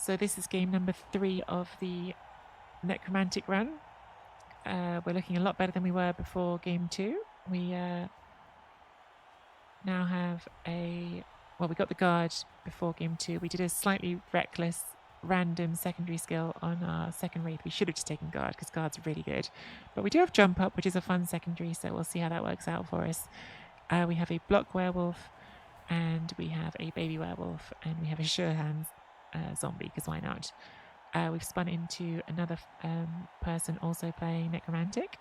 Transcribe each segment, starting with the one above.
So this is game number 3 of the necromantic run. We're looking a lot better than we were before game 2. We now have we got the guard before game 2. We did a slightly reckless random secondary skill on our second wraith. We should have just taken guard because guard's really good. But we do have jump up, which is a fun secondary, so we'll see how that works out for us. We have a block werewolf, and we have a baby werewolf, and we have a sure hands zombie, because why not? We've spun into another person also playing necromantic.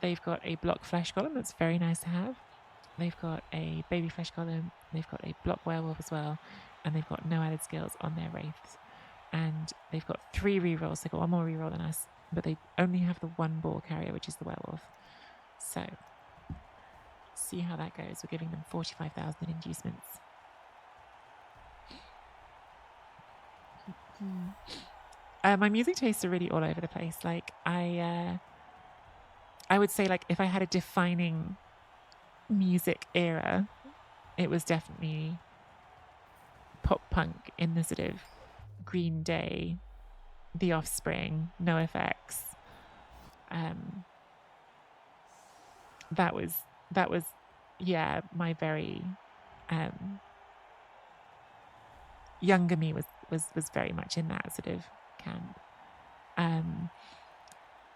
They've got a block flesh golem that's very nice to have. They've got a baby flesh golem. They've got a block werewolf as well, and they've got no added skills on their wraiths. And they've got 3 rerolls. They've got 1 more reroll than us, but they only have the 1 ball carrier, which is the werewolf. So, see how that goes. We're giving them 45,000 in inducements. My music tastes are really all over the place. Like, I would say, like, if I had a defining music era, it was definitely pop punk in the sort of Green Day, The Offspring, NoFX. That was my very younger me was very much in that sort of camp.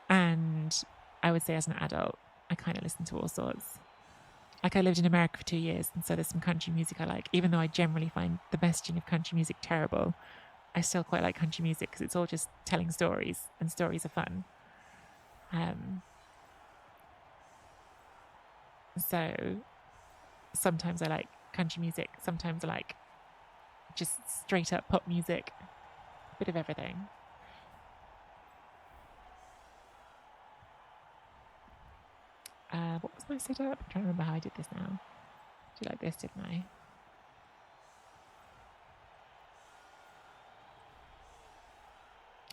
And I would say as an adult, I kind of listened to all sorts. Like, I lived in America for 2 years, and so there's some country music I like. Even though I generally find the messaging of country music terrible, I still quite like country music because it's all just telling stories, and stories are fun. So sometimes I like country music, sometimes I like just straight up pop music, a bit of everything. What was my setup? I'm trying to remember how I did this now. Did like this, didn't I?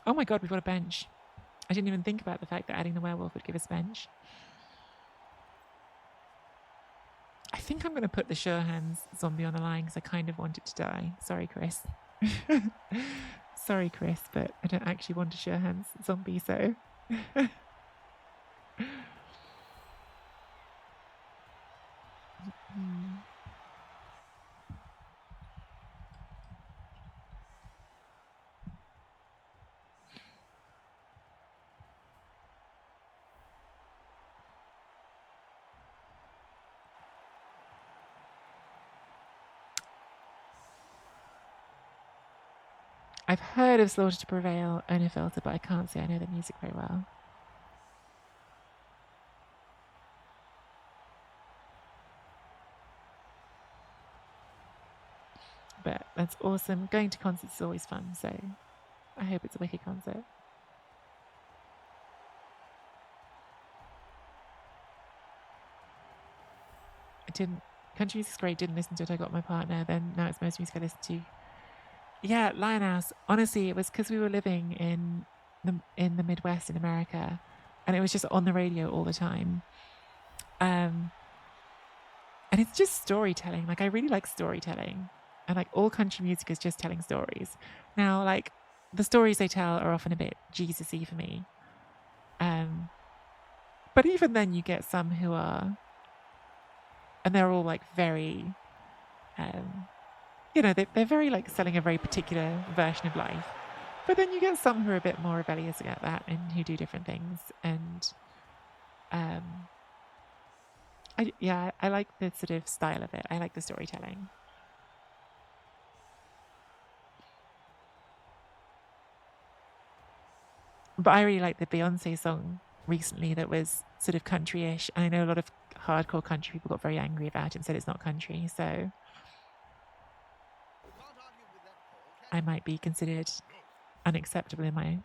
Oh my god, we've got a bench. I didn't even think about the fact that adding the werewolf would give us bench. I think I'm going to put the sure hands zombie on the line because I kind of want it to die. Sorry, Chris. Sorry, Chris, but I don't actually want a sure hands zombie, so... I've heard of Slaughter to Prevail, Owner Filter, but I can't say I know the music very well. But that's awesome. Going to concerts is always fun, so I hope it's a wicked concert. Country music's great, didn't listen to it, I got my partner, then now it's most music I listen to. Yeah, Lionhouse. Honestly, it was because we were living in the Midwest in America, and it was just on the radio all the time. And it's just storytelling. Like, I really like storytelling, and like all country music is just telling stories. Now, like, the stories they tell are often a bit Jesus-y for me. But even then, you get some who are, and they're all like very. They're very like selling a very particular version of life. But then you get some who are a bit more rebellious about that and who do different things. And I like the sort of style of it. I like the storytelling. But I really like the Beyonce song recently that was sort of country-ish. And I know a lot of hardcore country people got very angry about it and said it's not country. So I might be considered unacceptable in my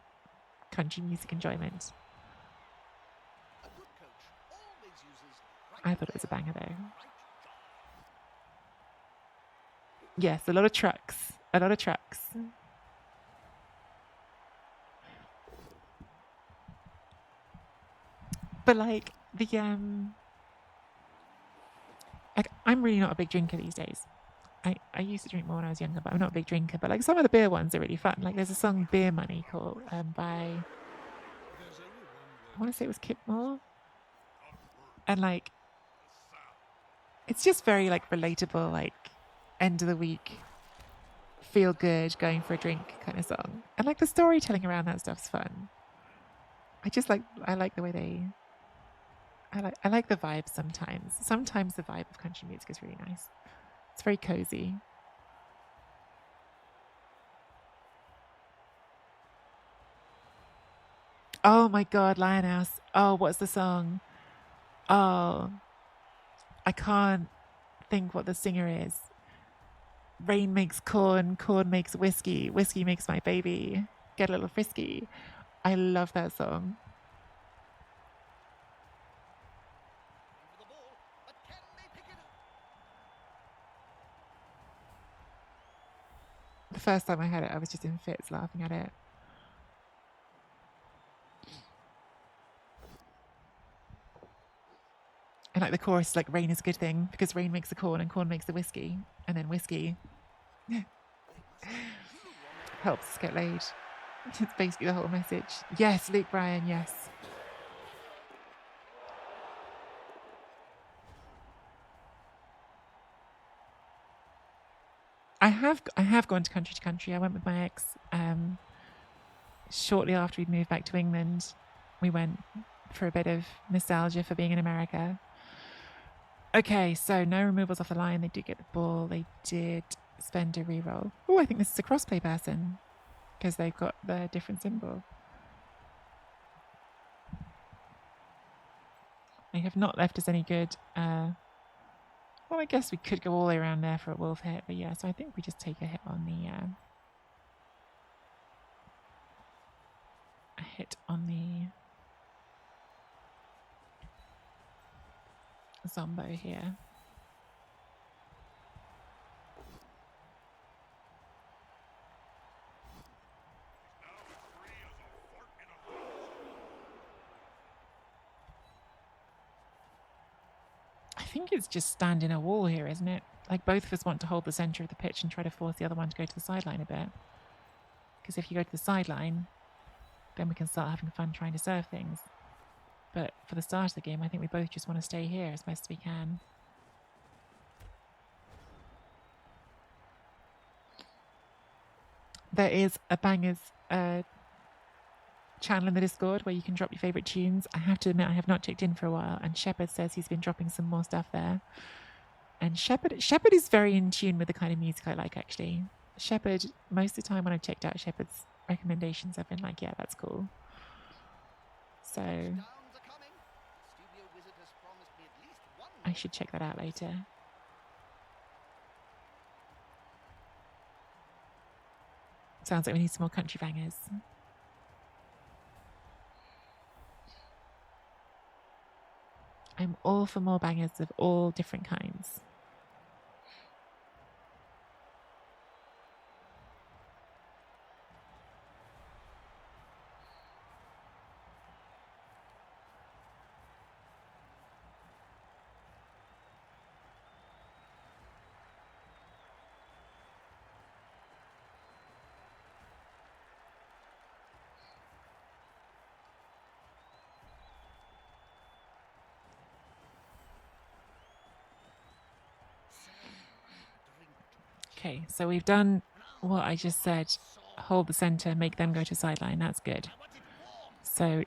country music enjoyment. I thought it was a banger though. Yes, a lot of trucks. But like I'm really not a big drinker these days. I used to drink more when I was younger, but I'm not a big drinker. But like some of the beer ones are really fun. Like there's a song "Beer Money" called by I want to say it was Kip Moore, and like it's just very like relatable, like end of the week, feel good, going for a drink kind of song, and like the storytelling around that stuff's fun. I like the way they. I like the vibe sometimes. Sometimes the vibe of country music is really nice. It's very cozy. Oh my God, Lionhouse. Oh, what's the song? Oh, I can't think what the singer is. Rain makes corn, corn makes whiskey, whiskey makes my baby get a little frisky. I love that song. The first time I heard it, I was just in fits laughing at it. And like the chorus is like rain is a good thing because rain makes the corn and corn makes the whiskey. And then whiskey helps us get laid. It's basically the whole message. Yes, Luke Bryan, yes. I have gone to country. I went with my ex shortly after we'd moved back to England. We went for a bit of nostalgia for being in America. Okay, so no removals off the line. They did get the ball. They did spend a reroll. Oh, I think this is a crossplay person because they've got the different symbol. They have not left us any good. Well, I guess we could go all the way around there for a wolf hit, but yeah, so I think we just take a hit on the Zombo here. I think it's just standing a wall here, isn't it? Like both of us want to hold the centre of the pitch and try to force the other one to go to the sideline a bit. Because if you go to the sideline, then we can start having fun trying to serve things. But for the start of the game, I think we both just want to stay here as best as we can. There is a bangers channel in the Discord where you can drop your favourite tunes. I have to admit I have not checked in for a while, and Shepard says he's been dropping some more stuff there. And Shepard is very in tune with the kind of music I like, actually. Shepard, most of the time when I've checked out Shepard's recommendations, I've been like, yeah, that's cool. So I should check that out later. Sounds like we need some more country bangers. I'm all for more bangers of all different kinds. Okay, so we've done what I just said. Hold the centre, make them go to sideline. That's good. So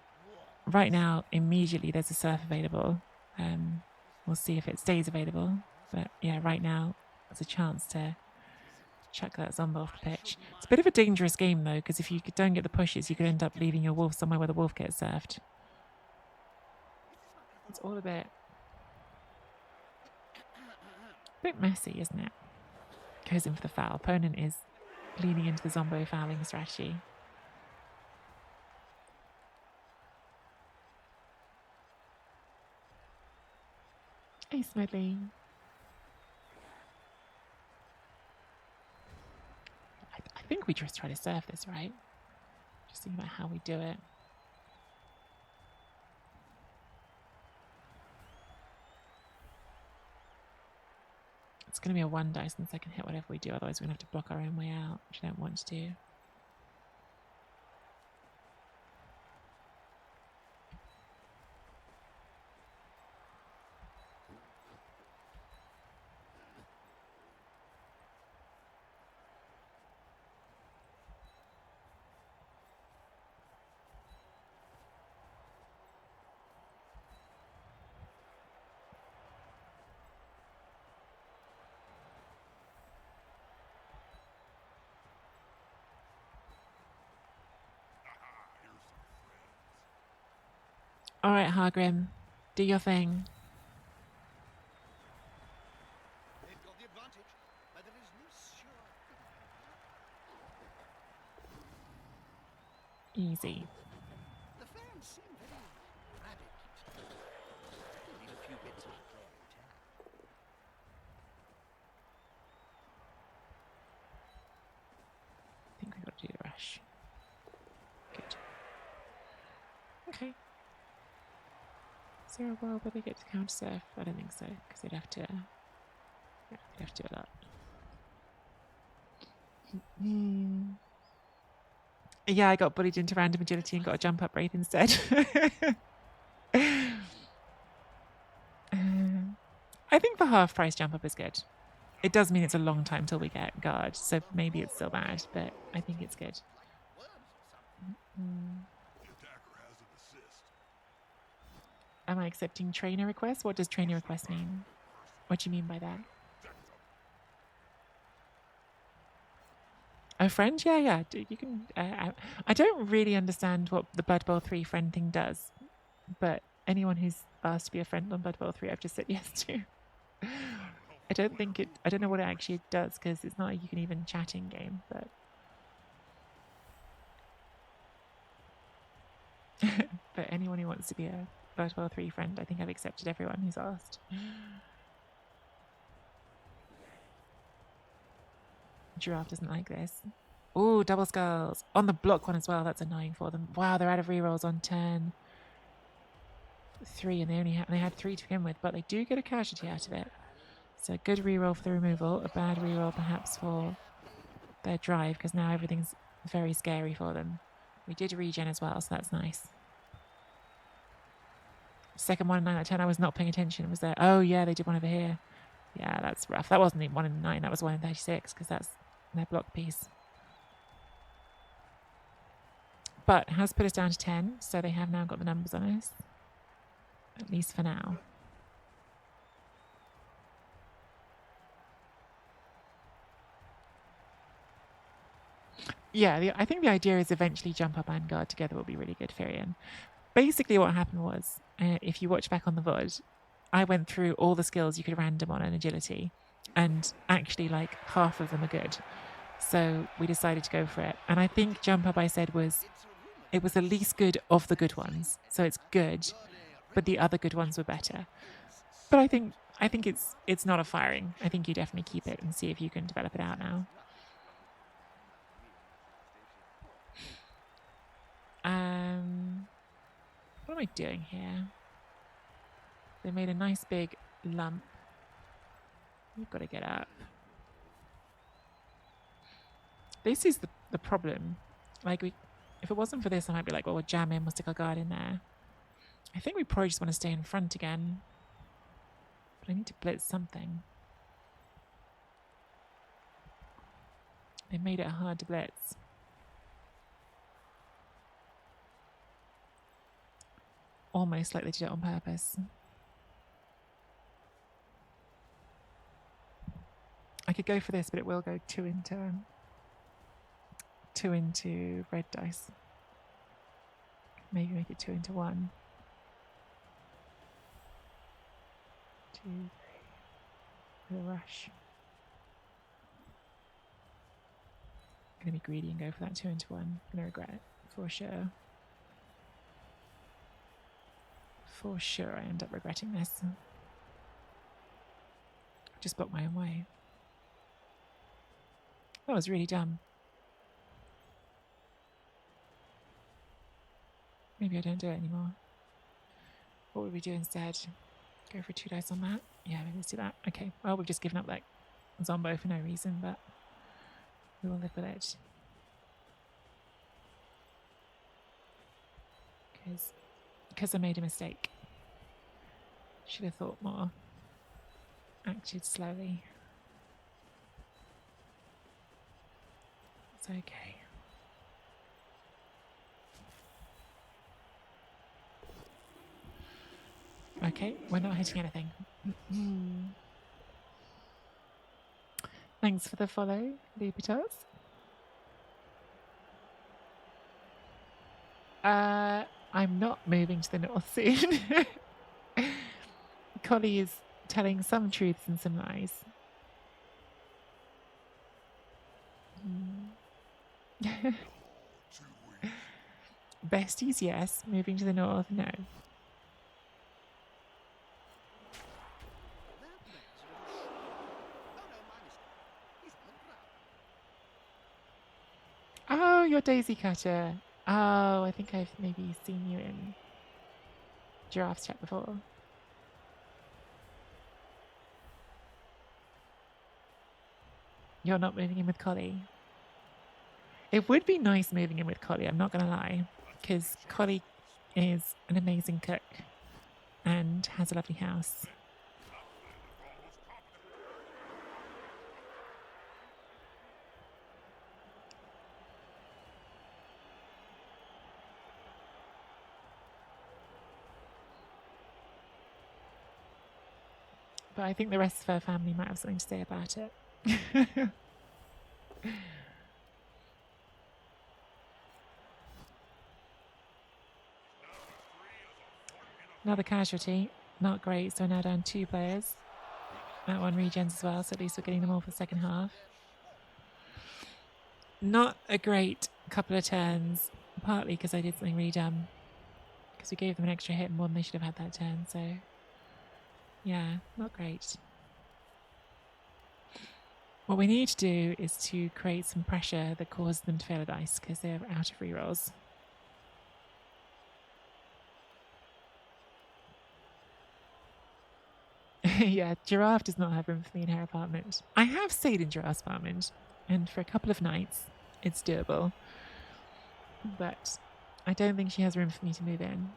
right now, immediately there's a surf available. We'll see if it stays available. But yeah, right now there's a chance to chuck that Zombo off the pitch. It's a bit of a dangerous game though, because if you don't get the pushes, you could end up leaving your wolf somewhere where the wolf gets surfed. It's all a bit messy, isn't it? Goes in for the foul. Opponent is leaning into the Zombo fouling strategy. Hey, Smedley. I think we just try to serve this, right? Just thinking about how we do it. It's going to be a 1 dice on the second hit, whatever we do. Otherwise, we're going to have to block our own way out, which I don't want to do. All right, Hargrim, do your thing. They've got the advantage, but there is no sure. Easy. The fans seem very erratic. Still need a few bits of player attack. I think we've got to do the rush. Good. Okay. Is there a world where they get to counter surf? I don't think so, because they'd have to. Yeah, they'd have to do a lot. Yeah, I got bullied into random agility and got a jump up wraith instead. I think the half price jump up is good. It does mean it's a long time till we get guard, so maybe it's still bad, but I think it's good. Am I accepting trainer requests? What does trainer request mean? What do you mean by that? A friend? Yeah. You can. I don't really understand what the Blood Bowl 3 friend thing does, but anyone who's asked to be a friend on Blood Bowl 3, I've just said yes to. I don't think it. I don't know what it actually does because it's not like you can even chat in game, but. But anyone who wants to be a Blood Bowl 3 friend, I think I've accepted everyone who's asked. Giraffe doesn't like this. Oh, double skulls. On the block one as well. That's annoying for them. Wow, they're out of rerolls on turn 3, and they had 3 to begin with, but they do get a casualty out of it. So a good reroll for the removal, a bad reroll perhaps for their drive, because now everything's very scary for them. We did regen as well, so that's nice. Second 1 in 9 out of 10, I was not paying attention. It was there. Oh yeah, they did one over here. Yeah, that's rough. That wasn't even 1 in 9, that was 1 in 36, because that's their block piece. But has put us down to 10, so they have now got the numbers on us. At least for now. Yeah, I think the idea is eventually jump up and guard together will be really good, Firion. Basically what happened was, if you watch back on the VOD, I went through all the skills you could random on an agility, and actually like half of them are good. So we decided to go for it. And I think jump up, I said, it was the least good of the good ones. So it's good, but the other good ones were better. But I think it's not a firing. I think you definitely keep it and see if you can develop it out now. What am I doing here? They made a nice big lump. We've got to get up. This is the problem. Like, if it wasn't for this, I might be like, well, we'll jam in, we'll stick our guard in there. I think we probably just want to stay in front again. But I need to blitz something. They made it hard to blitz. Almost like they did it on purpose. I could go for this, but it will go 2 into red dice. Maybe make it 2 into 1. 2, 3. With a rush. I'm going to be greedy and go for that 2 into 1. I'm going to regret it for sure. For sure I end up regretting this. Just blocked my own way. That was really dumb. Maybe I don't do it anymore. What would we do instead? Go for 2 dice on that? Yeah, maybe let's do that. Okay, well, we've just given up that Zombo for no reason, but we will live with it. Because I made a mistake. Should have thought more. Acted slowly. It's okay. Okay, we're not hitting anything. Thanks for the follow, Lupitos. I'm not moving to the north soon. Collie is telling some truths and some lies. Besties, yes. Moving to the north, no. That man's a little short. Oh no, my mistake. He's on the ground. Oh, you're Daisy Cutter. Oh, I think I've maybe seen you in Giraffe's chat before. You're not moving in with Collie. It would be nice moving in with Collie, I'm not going to lie, because Collie is an amazing cook and has a lovely house. But I think the rest of her family might have something to say about it. Another casualty. Not great, so we're now down 2 players. That one regens as well, so at least we're getting them all for the second half. Not a great couple of turns, partly because I did something really dumb. Because we gave them an extra hit more than they should have had that turn, so... yeah, not great. What we need to do is to create some pressure that causes them to fail a dice, because they're out of rerolls. Yeah, Giraffe does not have room for me in her apartment. I have stayed in Giraffe's apartment, and for a couple of nights, it's doable. But I don't think she has room for me to move in.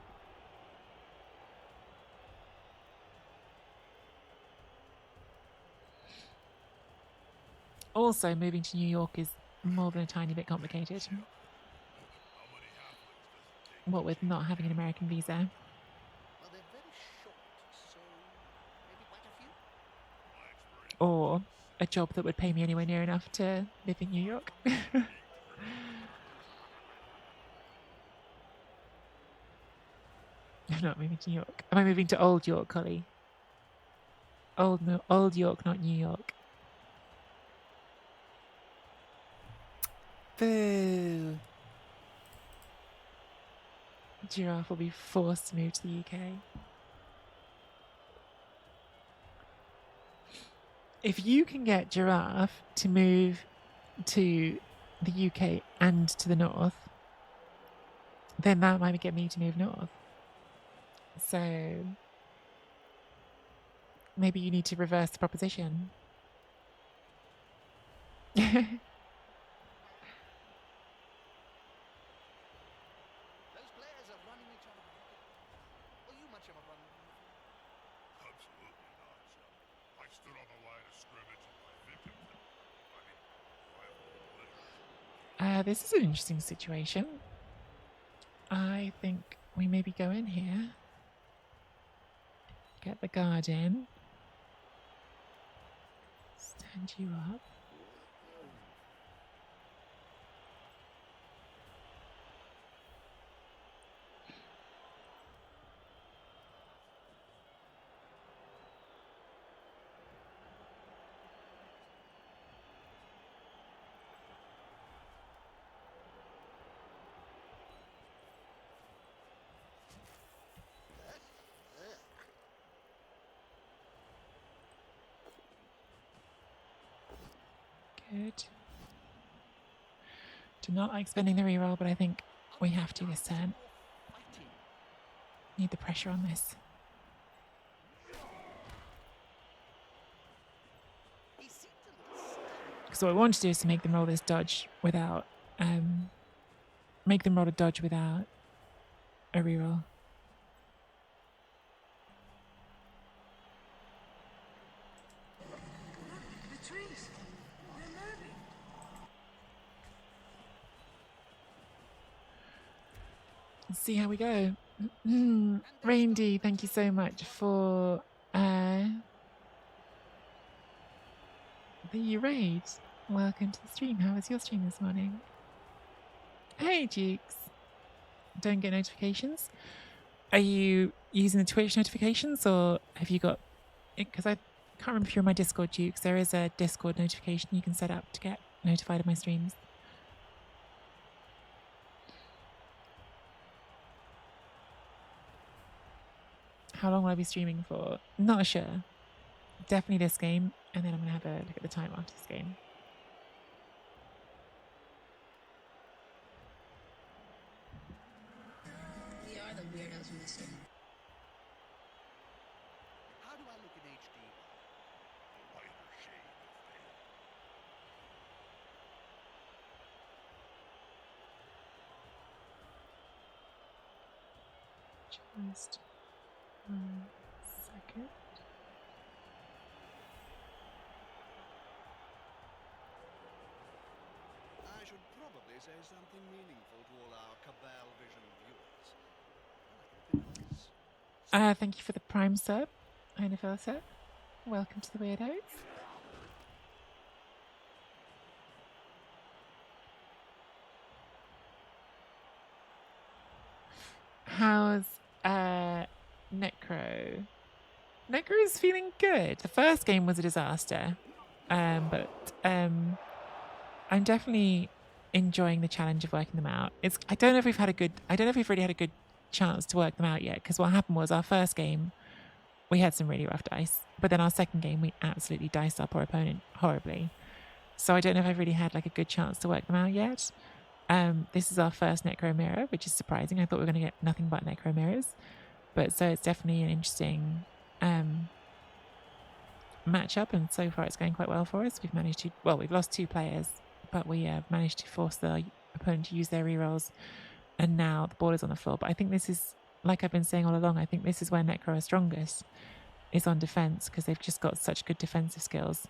Also, moving to New York is more than a tiny bit complicated. What with not having an American visa. Well, they're very short, so maybe quite a few. Or a job that would pay me anywhere near enough to live in New York. I'm not moving to New York. Am I moving to Old York, Collie? Old York, not New York. Boo. Giraffe will be forced to move to the UK. If you can get Giraffe to move to the UK and to the north, then that might get me to move north. So maybe you need to reverse the proposition. Those players are running each other. Are you much of a runner? Absolutely not, Shell. I stood on the line of scrimmage and my victims. This is an interesting situation. I think we maybe go in here. Get the guard in. Stand you up. Good. Do not like spending the reroll, but I think we have to this turn. Need the pressure on this. He seemed to So what I want to do is to make them roll this dodge without, make them roll a dodge without a reroll. The trees. They're moving. Let's see how we go. Randy, thank you so much for the raid. Welcome to the stream. How was your stream this morning? Hey, Dukes. Don't get notifications. Are you using the Twitch notifications or have you got... Because I can't remember if you're on my Discord, Dukes. There is a Discord notification you can set up to get notified of my streams. How long will I be streaming for? Not sure. Definitely this game, and then I'm going to have a look at the time after this game. We are the weirdos missing. How do I look in HD? A lighter shade of pale. Just 1 second. I should probably say something meaningful to all our Cabal Vision viewers. Thank you for the Prime sub, NFL sub. Welcome to the Weirdos. How's Necro? Necro is feeling good. The first game was a disaster, but I'm definitely enjoying the challenge of working them out. I don't know if we've really had a good chance to work them out yet, because what happened was our first game we had some really rough dice, but then our second game we absolutely diced up our opponent horribly. So I don't know if I've really had like a good chance to work them out yet. This is our first Necro mirror, which is surprising. I thought we were going to get nothing but Necro mirrors, but so it's definitely an interesting matchup, and so far it's going quite well for us. We've lost 2 players, but we managed to force the opponent to use their rerolls, and now the ball is on the floor. But I think this is, like I've been saying all along, I think this is where Necro are strongest, is on defense, because they've just got such good defensive skills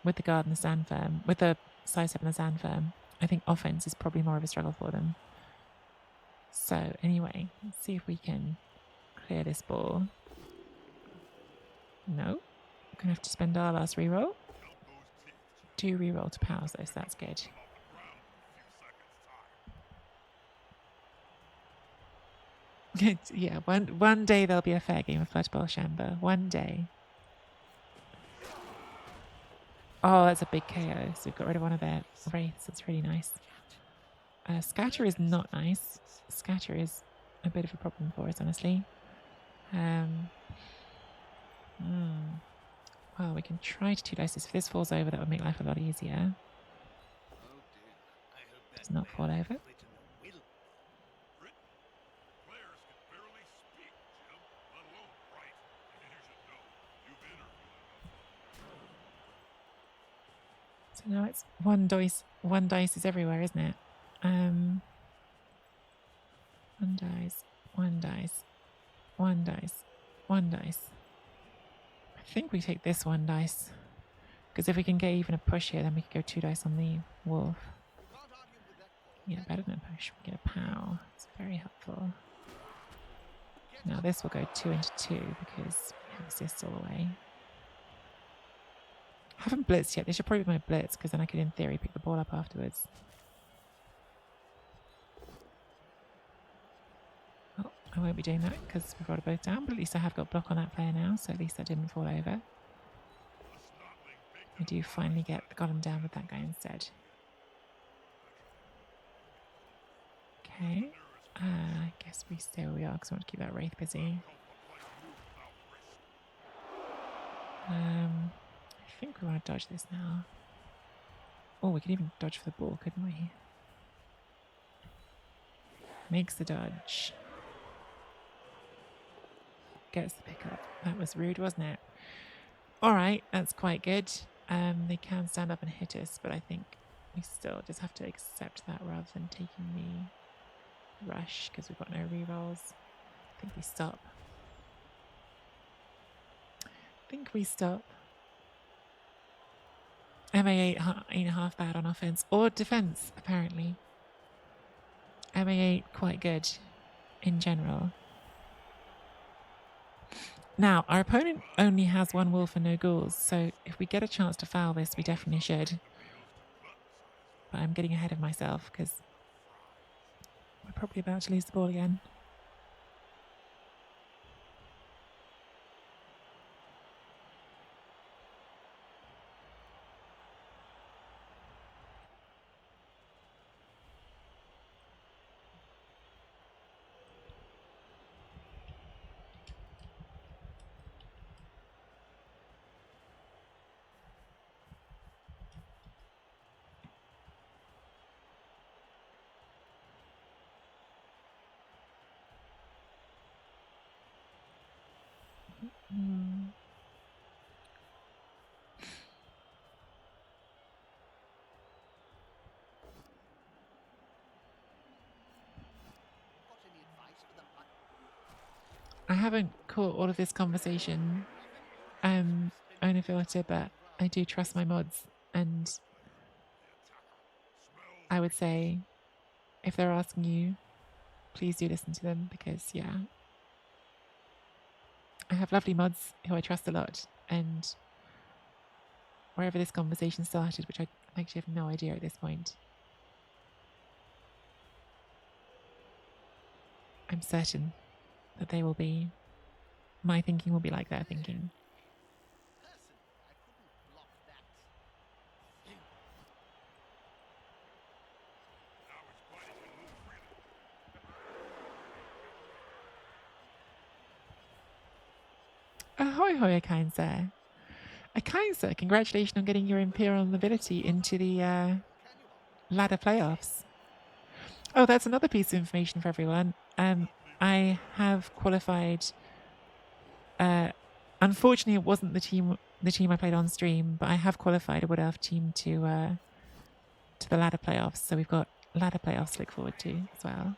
with the guard and the sand firm, with the sidestep and the sand firm. I think offense is probably more of a struggle for them. So anyway, let's see if we can clear this ball. No, we're gonna have to spend our last reroll. 2 reroll to pause though, so that's good. Yeah, one day there'll be a fair game of Blood Bowl Chamber. One day. Oh, that's a big KO. So we've got rid of one of their wraiths. That's really nice. Scatter is not nice. Scatter is a bit of a problem for us, honestly. Well, we can try to 2 dice this. If this falls over, that would make life a lot easier. Oh dear. I hope that Does not fall over. written a will. Players can barely speak, Jim, let alone write. And you should know, you've interviewed enough. So now it's 1 dice. 1 dice is everywhere, isn't it? 1 dice. 1 dice. 1 dice. 1 dice. I think we take this 1 dice, because if we can get even a push here, then we can go 2 dice on the wolf. Can't argue with that call. Yeah, better than a push. We get a pow. It's very helpful. Now this will go 2 into 2 because we have assists all the way. I haven't blitzed yet. This should probably be my blitz, because then I could, in theory, pick the ball up afterwards. Oh, I won't be doing that because we've got it both down, but at least I have got block on that player now, so at least that didn't fall over. I do finally get the golem down with that guy instead. Okay. I guess we stay where we are because I want to keep that wraith busy. I think we want to dodge this now. Oh, we could even dodge for the ball, couldn't we? Makes the dodge. Gets the pickup. That was rude, wasn't it? All right, that's quite good. They can stand up and hit us, but I think we still just have to accept that rather than taking the rush because we've got no rerolls. I think we stop. MA8 ain't half bad on offense or defense, apparently. MA8 quite good in general. Now, our opponent only has one wolf and no ghouls, so if we get a chance to foul this, we definitely should. But I'm getting ahead of myself because we're probably about to lose the ball again. Got any advice for the hunt? I haven't caught all of this conversation, owner filter, but I do trust my mods, and I would say if they're asking you, please do listen to them because, yeah, I have lovely mods who I trust a lot, and wherever this conversation started, which I actually have no idea at this point, I'm certain that they will be, my thinking will be like their thinking. Personally, I couldn't block that thing. Ahoy, hoy, kind sir. A kind sir, congratulations on getting your Imperial nobility into the ladder playoffs. Oh, that's another piece of information for everyone. I have qualified. Unfortunately, it wasn't the team I played on stream, but I have qualified a Wood Elf team to the ladder playoffs. So we've got ladder playoffs to look forward to as well.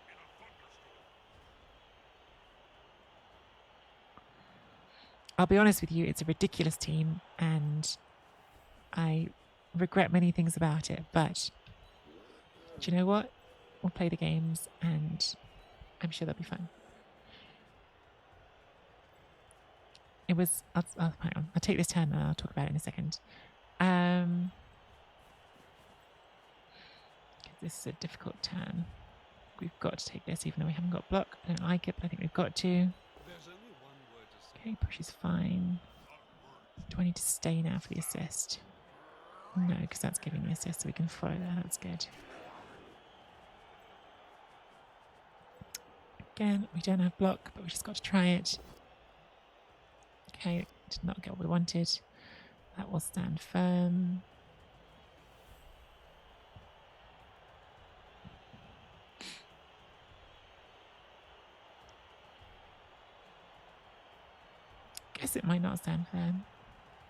I'll be honest with you, it's a ridiculous team, and I regret many things about it. But do you know what? We'll play the games, and I'm sure they'll be fun. It was. Hang on. I'll take this turn, and I'll talk about it in a second. This is a difficult turn. We've got to take this, even though we haven't got block. I don't like it, but I think we've got to. Okay, push is fine. Do I need to stay now for the assist? No, because that's giving the assist, so we can follow that. That's good. Again, we don't have block, but we just got to try it. Okay, did not get what we wanted. That will stand firm. Guess it might not stand firm.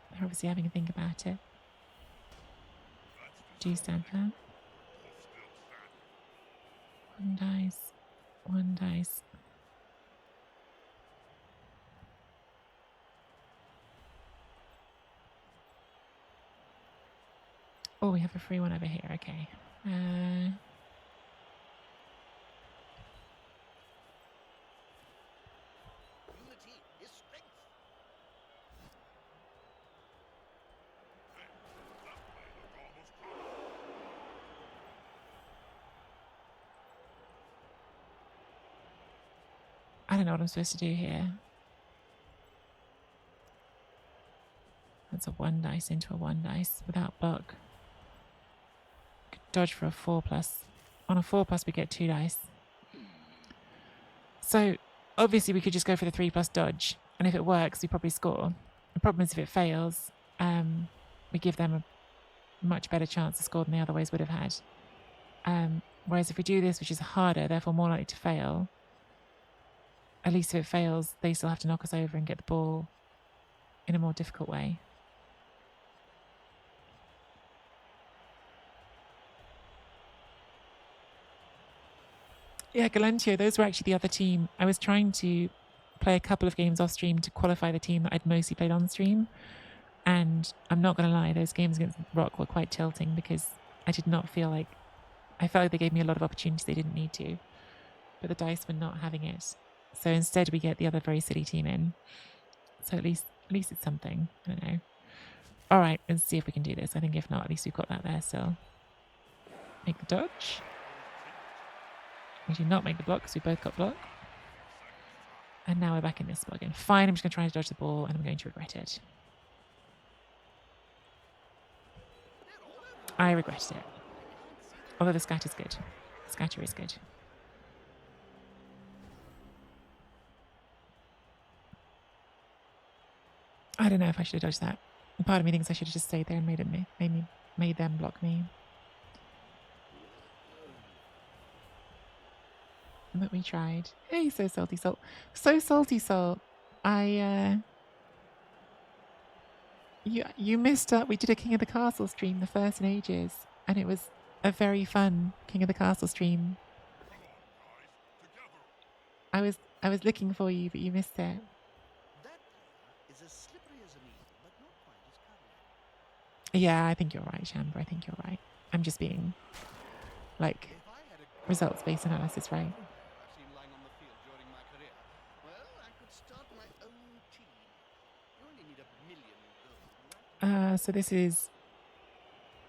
They're obviously having a think about it. Do stand firm. One dice. One dice. Oh, we have a free one over here. Okay. Unity is strength. I don't know what I'm supposed to do here. That's a one dice into a one dice without block. Could dodge for a 4+. On a 4+, we get 2 dice. So obviously we could just go for the 3+ dodge, and if it works, we probably score. The problem is if it fails, we give them a much better chance to score than they otherwise would have had. Whereas if we do this, which is harder, therefore more likely to fail, at least if it fails, they still have to knock us over and get the ball in a more difficult way. Yeah, Galentio, those were actually the other team. I was trying to play a couple of games off stream to qualify the team that I'd mostly played on stream. And I'm not going to lie, those games against Rock were quite tilting because I did not feel like, I felt like they gave me a lot of opportunities they didn't need to. But the dice were not having it. So instead we get the other very silly team in. So at least it's something. I don't know. All right, let's see if we can do this. I think if not, at least we've got that there still. Make the dodge. We do not make the block because we both got block. And now we're back in this spot again. Fine, I'm just going to try to dodge the ball and I'm going to regret it. I regretted it. Although the scatter's good. The scatter is good. I don't know if I should have dodged that. Part of me thinks I should have just stayed there and made them block me. But we tried. Hey, so salty salt. So salty salt. You missed up. We did a King of the Castle stream, the first in ages, and it was a very fun King of the Castle stream. I was looking for you, but you missed it. That player is as slippery as an eel, but not quite as cunning. Yeah, I think you're right, Chamber. I think you're right. I'm just being like If I had a results-based analysis, right? I've seen lying on the field during my career, well, I could start my own team. You only need 1,000,000 gold, right? So this is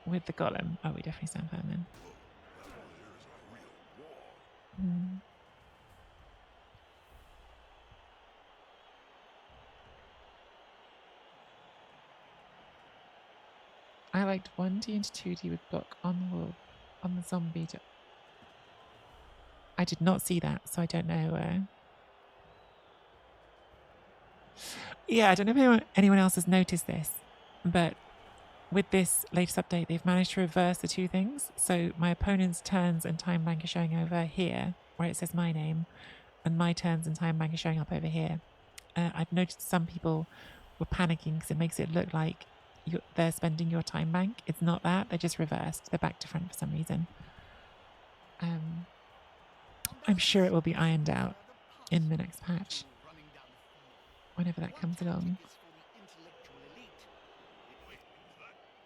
with the golem. Oh, we definitely stand firm then. I liked 1D into 2D with block on the wall, on the zombie. I did not see that, so I don't know. Yeah, I don't know if anyone else has noticed this, but with this latest update, they've managed to reverse the two things. So my opponent's turns and time bank are showing over here, where it says my name, and my turns and time bank are showing up over here. I've noticed some people were panicking because it makes it look like they're spending your time bank. It's not that. They're just reversed. They're back to front for some reason. I'm sure it will be ironed out in the next patch, whenever that comes along.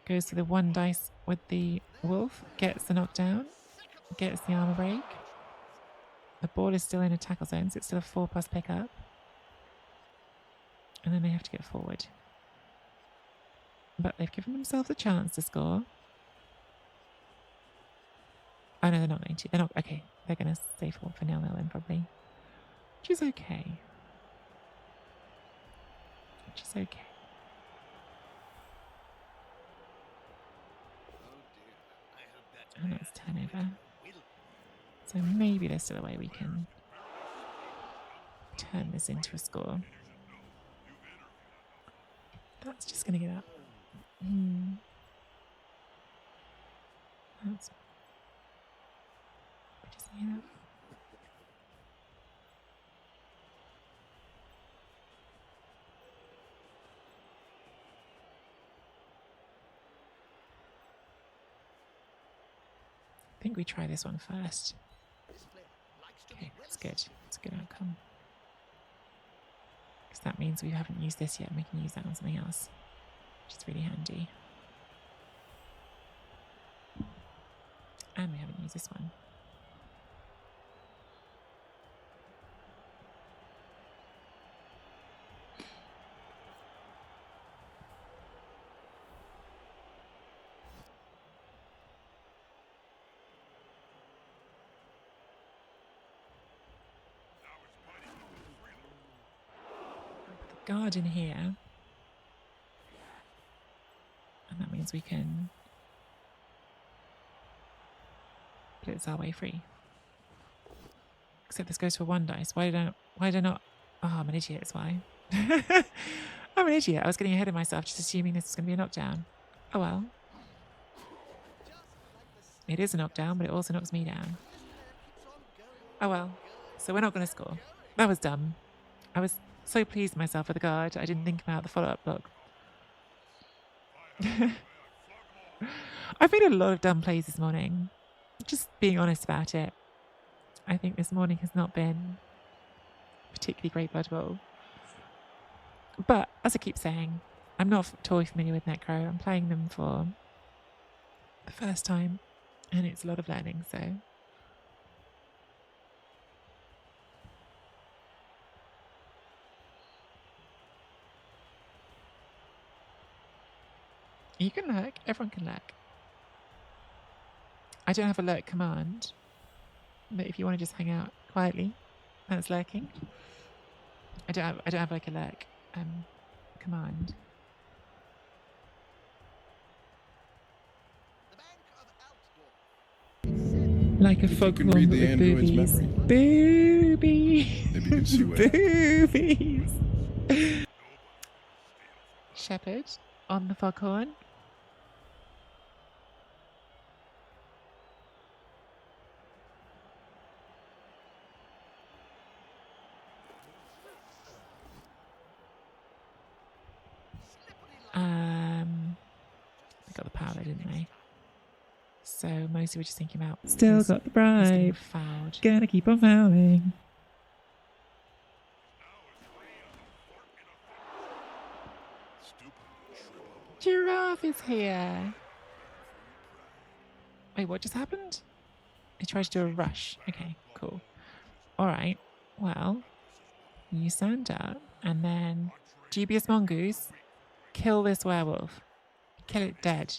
Goes to the one dice with the wolf, gets the knockdown, gets the armor break. The ball is still in a tackle zone, so it's still a 4+ pickup. And then they have to get forward. But they've given themselves a chance to score. Oh no, they're not going to. They're not. Okay, they're going to stay for 0-0 then probably. Which is okay. Which is okay. And that's turnover. So maybe there's still a way we can turn this into a score. That's just going to get up. That's just get up. I think we try this one first. Okay, that's good. That's a good outcome. Because that means we haven't used this yet and we can use that on something else, which is really handy. And we haven't used this one. Guard in here, and that means we can blitz our way free. Except this goes for one dice. Why did I not? Oh, I'm an idiot. That's why. I'm an idiot. I was getting ahead of myself, just assuming this is going to be a knockdown. Oh well. It is a knockdown, but it also knocks me down. Oh well. So we're not going to score. That was dumb. I was so pleased with myself with the guard. I didn't think about the follow-up block. I've made a lot of dumb plays this morning. Just being honest about it. I think this morning has not been particularly great Blood Bowl. But as I keep saying, I'm not totally familiar with Necro. I'm playing them for the first time, and it's a lot of learning, so. You can lurk. Everyone can lurk. I don't have a lurk command, but if you want to just hang out quietly, that's lurking. I don't have like a lurk command. The Bank of Altdorf. Like a If you foghorn can read but the with android's boobies. memory, Boobies. maybe you can see what happened. Boobies. Shepherd on the foghorn. They got the power, didn't they? So mostly we're just thinking about Still who's got the getting bribe. fouled. Gonna keep on fouling. Giraffe is here. Wait, what just happened? He tried to do a rush. Okay, cool. All right. Well, you stand up and then dubious mongoose, kill this werewolf. Kill it dead.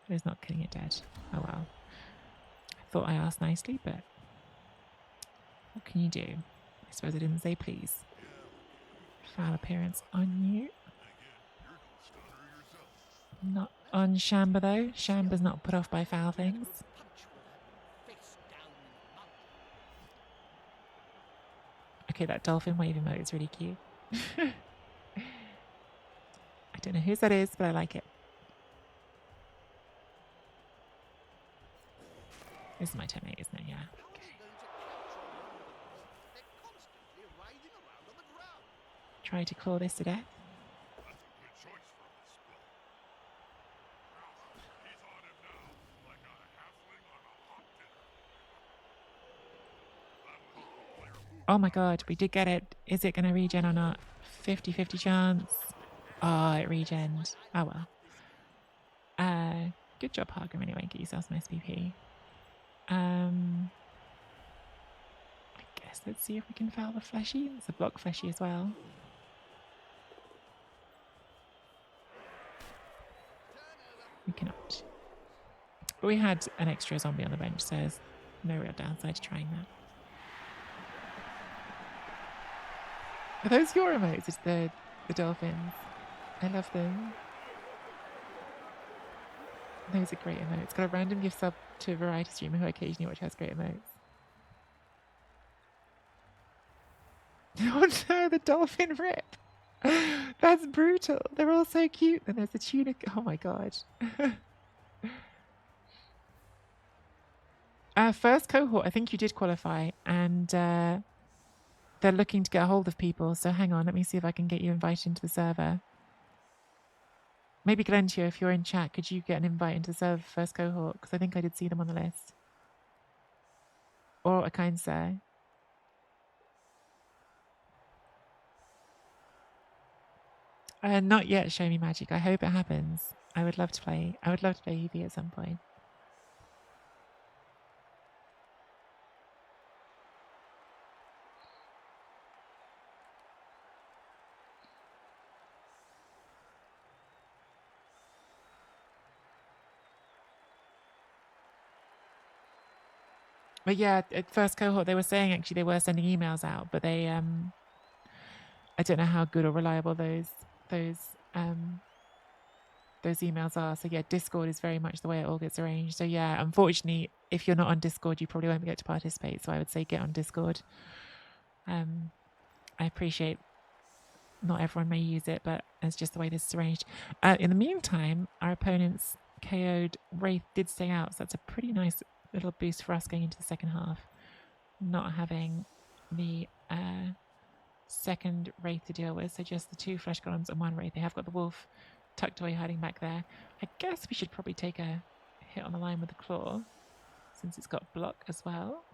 But it's not killing it dead. Oh well. I thought I asked nicely, but what can you do? I suppose I didn't say please. Foul appearance on you. Not on Shamba though. Shamba's not put off by foul things. Okay, that dolphin wave emote is really cute. I don't know whose that is, but I like it. This is my turn 8, isn't it? Yeah. Okay. Try to claw this to death. Oh my god, we did get it. Is it going to regen or not? 50-50 chance. Oh, it regened. Oh well. Good job, Hargrim, anyway. Get yourself some SPP. I guess let's see if we can foul the fleshy. It's a block fleshy as well. We cannot. But we had an extra zombie on the bench, so there's no real downside to trying that. Are those your emotes? It's the dolphins. I love them. Those are great emotes. It's got a random gift sub to a variety streamer who I occasionally watch has great emotes. Oh no, the dolphin rip. That's brutal. They're all so cute. And there's the tunic. Oh my god. First cohort, I think you did qualify. And they're looking to get a hold of people. So hang on, let me see if I can get you invited into the server. Maybe Glentio, if you're in chat, could you get an invite into the server first cohort? Because I think I did see them on the list. Or a kind sir. Not yet, Show Me Magic. I hope it happens. I would love to play. I would love to play Eevee at some point. But yeah, at first cohort, they were saying actually they were sending emails out, but they I don't know how good or reliable those emails are. So yeah, Discord is very much the way it all gets arranged. So yeah, unfortunately, if you're not on Discord, you probably won't be able to participate. So I would say get on Discord. I appreciate not everyone may use it, but it's just the way this is arranged. In the meantime, our opponent's KO'd Wraith did stay out, so that's a pretty nice little boost for us going into the second half. Not having the second Wraith to deal with, so just the 2 flesh golems and 1 Wraith. They have got the wolf tucked away hiding back there. I guess we should probably take a hit on the line with the claw, since it's got block as well.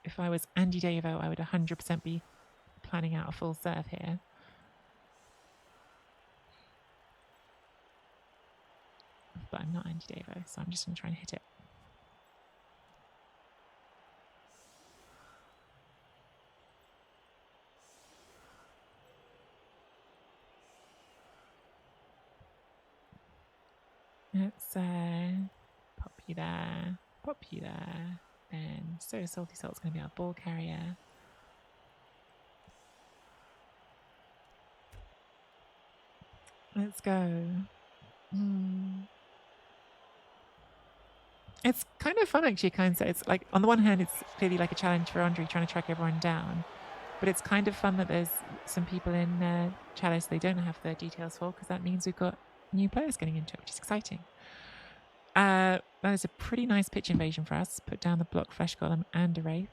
If I was Andy Davo, I would 100% be planning out a full serve here. But I'm not Andy Davo, so I'm just going to try and hit it. Let's pop you there, and so Salty Salt's going to be our ball carrier. Let's go. It's kind of fun actually, it's like on the one hand it's clearly like a challenge for Andre trying to track everyone down, but it's kind of fun that there's some people in Chalice they don't have the details for, because that means we've got new players getting into it, which is exciting. That is a pretty nice pitch invasion for us. Put down the block flesh golem and a wraith.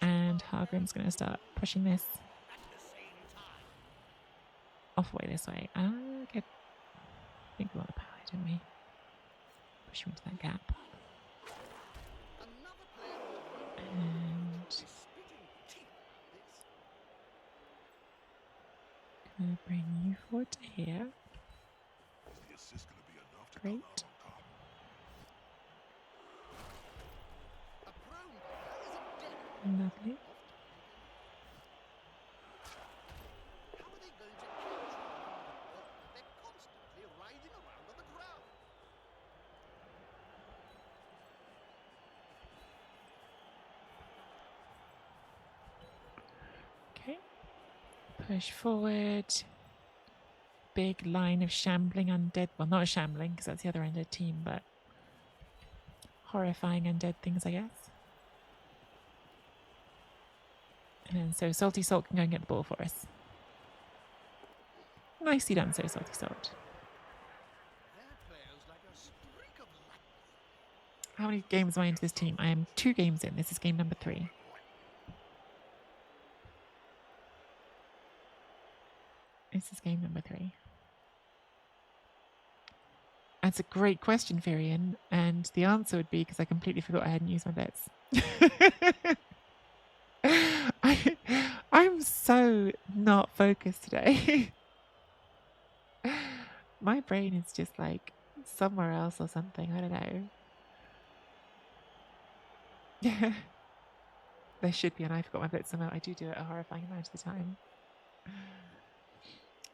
And Hargrim's going to start pushing this off away this way. Okay. I think we want the power, didn't we? Push him into that gap. And gonna bring you forward to here. Great. Lovely. Okay. Push forward. Big line of shambling undead. Well, not a shambling, because that's the other undead team, but horrifying undead things, I guess. And then so Salty Salt can go and get the ball for us. Nicely done, so Salty Salt. How many games am I into this team? I am 2 games in. This is game number 3. This is game number 3. That's a great question, Firian, and the answer would be because I completely forgot I hadn't used my bets. I'm so not focused today. My brain is just like somewhere else or something. I don't know. Yeah. There should be, and I forgot my bets somehow. I do it a horrifying amount of the time.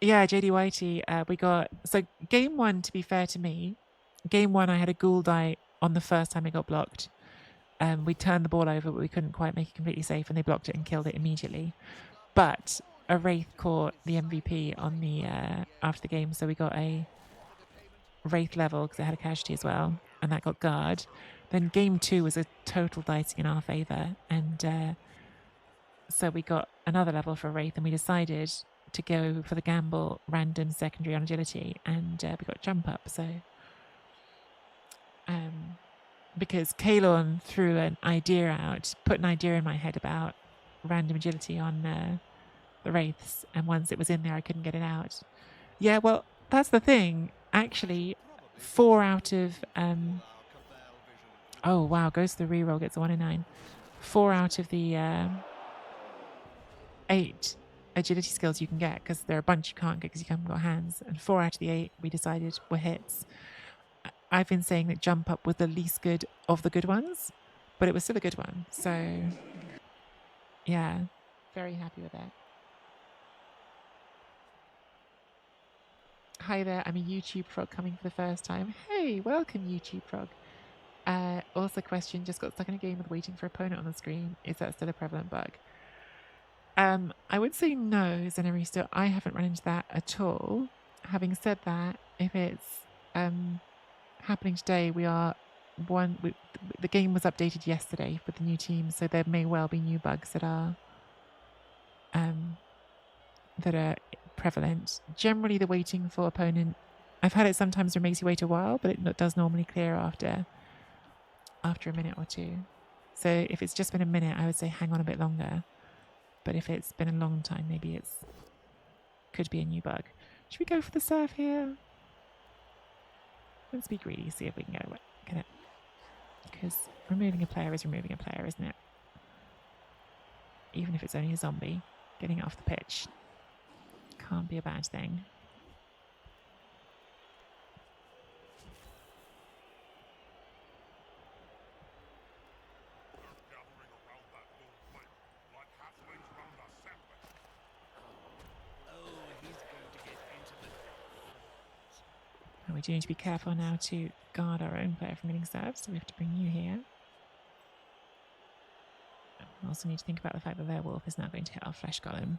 Yeah, JD Whitey, we got... So game 1, to be fair to me, game 1 I had a ghoul die on the first time it got blocked. We turned the ball over, but we couldn't quite make it completely safe, and they blocked it and killed it immediately. But a Wraith caught the MVP on the after the game, so we got a Wraith level, because it had a casualty as well, and that got guard. Then game 2 was a total dicing in our favour, and so we got another level for Wraith, and we decided to go for the gamble random secondary on agility, and we got jump up. So because Kalorn threw an idea out, put an idea in my head about random agility on the Wraiths, and once it was in there I couldn't get it out. Yeah, well, that's the thing. Actually, 4 out of oh wow, goes to the reroll, gets a 1 in 9. 4 out of the 8 agility skills you can get, because there are a bunch you can't get because you haven't got hands, and 4 out of the 8 we decided were hits. I've been saying that jump up was the least good of the good ones, but it was still a good one. So yeah, very happy with that. Hi there, I'm a YouTube frog coming for the first time. Hey, welcome YouTube frog. Also question, just got stuck in a game with waiting for opponent on the screen. Is that still a prevalent bug? I would say no, Zenaristo. I haven't run into that at all. Having said that, if it's happening today, the game was updated yesterday with the new team, so there may well be new bugs that are prevalent. Generally, the waiting for opponent, I've had it sometimes where it makes you wait a while, but it does normally clear after a minute or 2. So if it's just been a minute, I would say hang on a bit longer. But if it's been a long time, maybe could be a new bug. Should we go for the serve here? Let's be greedy, see if we can get it. because removing a player is removing a player, isn't it? Even if it's only a zombie, getting it off the pitch can't be a bad thing. They're gathering around that lone player, like halflings round a sapling. Oh, he's going to get into the And we do need to be careful now to guard our own player from getting served, so we have to bring you here. We also need to think about the fact that their wolf is now going to hit our flesh golem.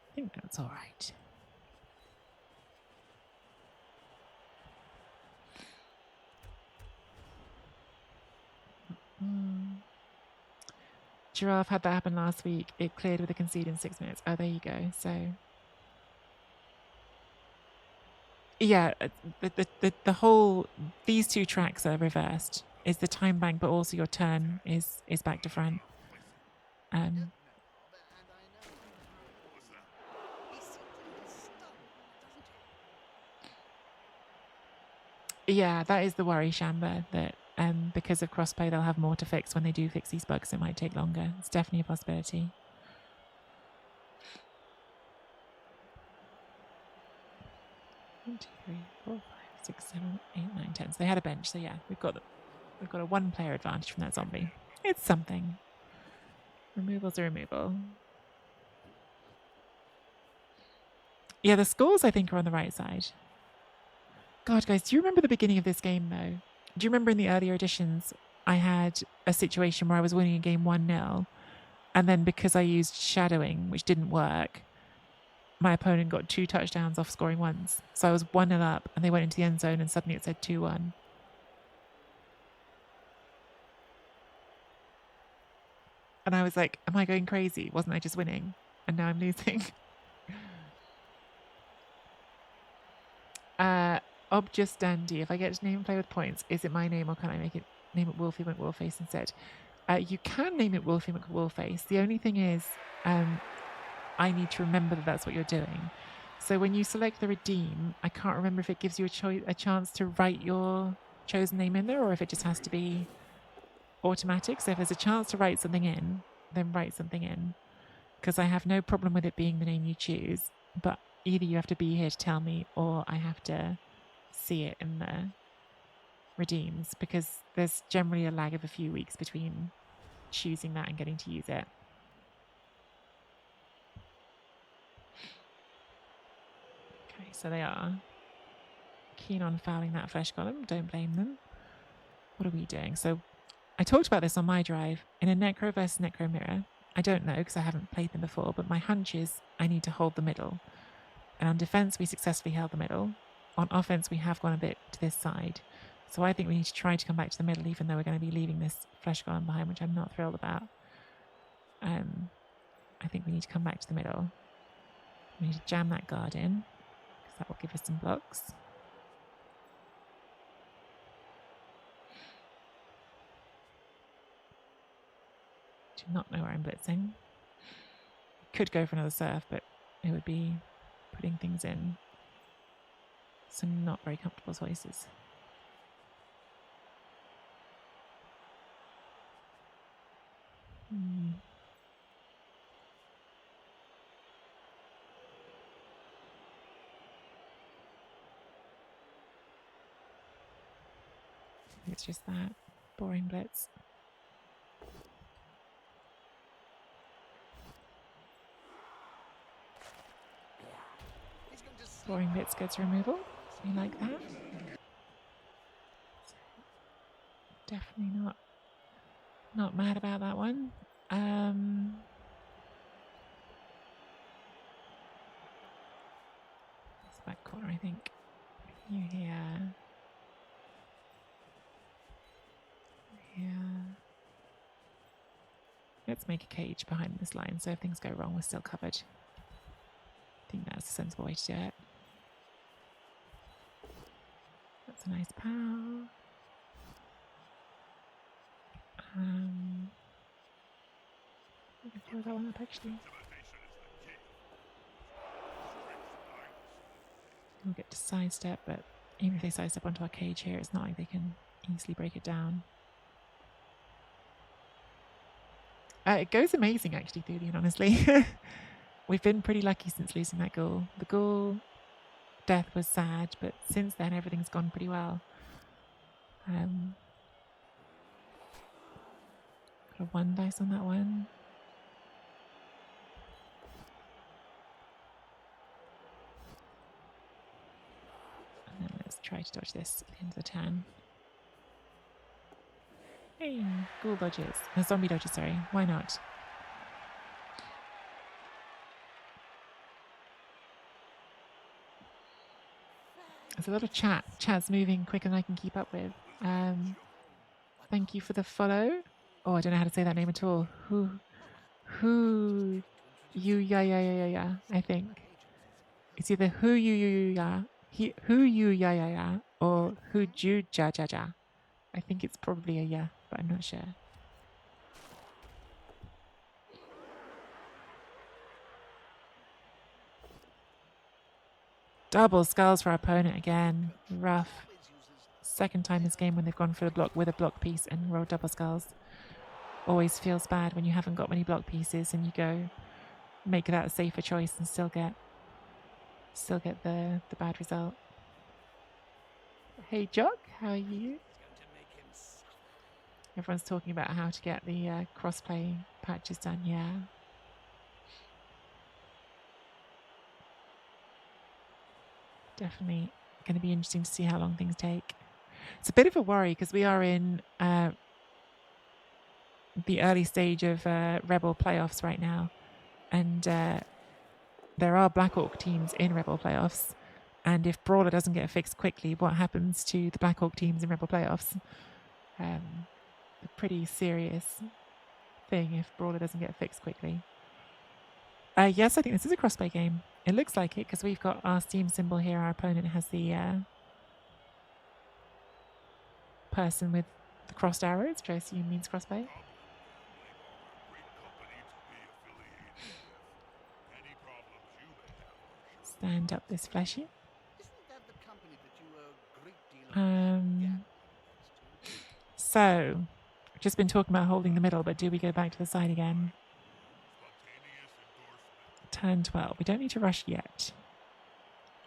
I think that's all right. Giraffe had that happen last week. It cleared with a concede in 6 minutes. Oh, there you go. So, yeah, the whole, these two tracks are reversed. Is the time bank, but also your turn is back to front. and I know. He seems a little stunned, doesn't he? Yeah, that is the worry, Shamba, that because of crossplay, they'll have more to fix when they do fix these bugs. It might take longer. It's definitely a possibility. 1, 2, 3, 4, 5, 6, 7, 8, 9, 10. So they had a bench. So yeah, we've got a 1-player advantage from that zombie. It's something. Removal's a removal. Yeah, the scores I think are on the right side. God, guys, do you remember the beginning of this game though? Do you remember in the earlier editions, I had a situation where I was winning a game 1-0, and then because I used shadowing, which didn't work, my opponent got 2 touchdowns off scoring once. So I was 1-0 up, and they went into the end zone, and suddenly it said 2-1. And I was like, am I going crazy? Wasn't I just winning? And now I'm losing. Objust Dandy. If I get to name and play with points, is it my name or can I name it Wolfie McWolfface instead? You can name it Wolfie McWolfface. The only thing is, I need to remember that that's what you're doing. So when you select the redeem, I can't remember if it gives you a chance to write your chosen name in there or if it just has to be automatic. So if there's a chance to write something in, then write something in. Because I have no problem with it being the name you choose, but either you have to be here to tell me or I have to see it in the redeems, because there's generally a lag of a few weeks between choosing that and getting to use it. Okay, so they are keen on fouling that flesh golem. Don't blame them. What are we doing? So I talked about this on my drive. In a Necro versus Necro mirror, I don't know because I haven't played them before, but my hunch is I need to hold the middle. And on defense, we successfully held the middle. On offense, we have gone a bit to this side. So I think we need to try to come back to the middle, even though we're going to be leaving this flesh golem behind, which I'm not thrilled about. I think we need to come back to the middle. We need to jam that guard in, because that will give us some blocks. Do not know where I'm blitzing. Could go for another surf, but it would be putting things in some not very comfortable choices. It's just that boring blitz. Boring blitz gets removal. We like that. Definitely not mad about that one. It's back corner, I think. You here. Here. Let's make a cage behind this line, so if things go wrong, we're still covered. I think that's a sensible way to do it. That's a nice pow. follow that one up actually. We'll get to sidestep, but even if they sidestep onto our cage here, it's not like they can easily break it down. It goes amazing actually, Thulian, honestly. We've been pretty lucky since losing that ghoul. The ghoul death was sad, but since then everything's gone pretty well. Got a 1 dice on that one. And then let's try to dodge this at the end of the turn. Hey, ghoul dodges. Zombie dodges, sorry. Why not? There's a lot of chat. Chat's moving quicker than I can keep up with. Thank you for the follow. Oh, I don't know how to say that name at all. Who, you, yeah, I think. It's either who, you, yeah, who, you, yeah, or who, ju, ja. I think it's probably a yeah, but I'm not sure. Double skulls for our opponent again. Rough. Second time this game when they've gone for the block with a block piece and rolled double skulls. Always feels bad when you haven't got many block pieces and you go make that a safer choice and still get the bad result. Hey Jock, how are you? Everyone's talking about how to get the crossplay patches done. Yeah. Definitely going to be interesting to see how long things take. It's a bit of a worry because we are in the early stage of Rebel playoffs right now. And there are Black Orc teams in Rebel playoffs. And if Brawler doesn't get fixed quickly, what happens to the Black Orc teams in Rebel playoffs? A pretty serious thing if Brawler doesn't get fixed quickly. Yes, I think this is a crossplay game. It looks like it because we've got our Steam symbol here. Our opponent has the person with the crossed arrows, which I assume means crossplay. Stand up this fleshy. So, I've just been talking about holding the middle, but do we go back to the side again? Turn 12. We don't need to rush yet.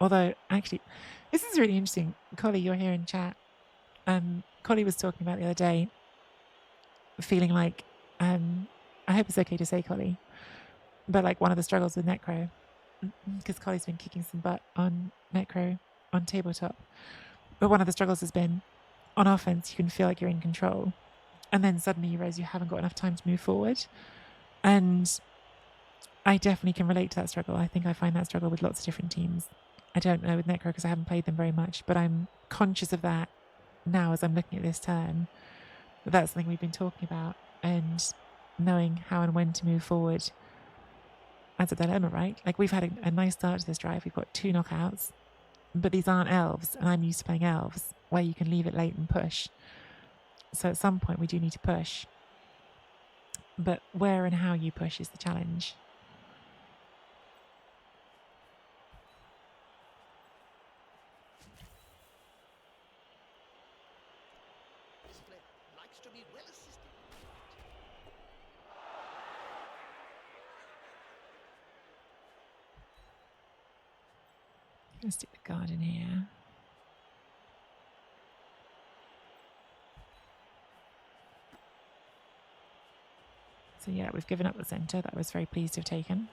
Although, actually, this is really interesting. Collie, you're here in chat. Collie was talking about the other day, feeling like, I hope it's okay to say Collie, but like one of the struggles with Necro, because Collie's been kicking some butt on Necro on tabletop. But one of the struggles has been, on offense, you can feel like you're in control. And then suddenly you realize you haven't got enough time to move forward. And I definitely can relate to that struggle. I think I find that struggle with lots of different teams. I don't know with Necro because I haven't played them very much, but I'm conscious of that now as I'm looking at this turn. That's something we've been talking about, and knowing how and when to move forward. That's a dilemma, right? Like, we've had a nice start to this drive. We've got 2 knockouts, but these aren't elves, and I'm used to playing elves, where you can leave it late and push. So at some point we do need to push. But where and how you push is the challenge. Let's stick the guard in here. So yeah, we've given up the centre that I was very pleased to have taken.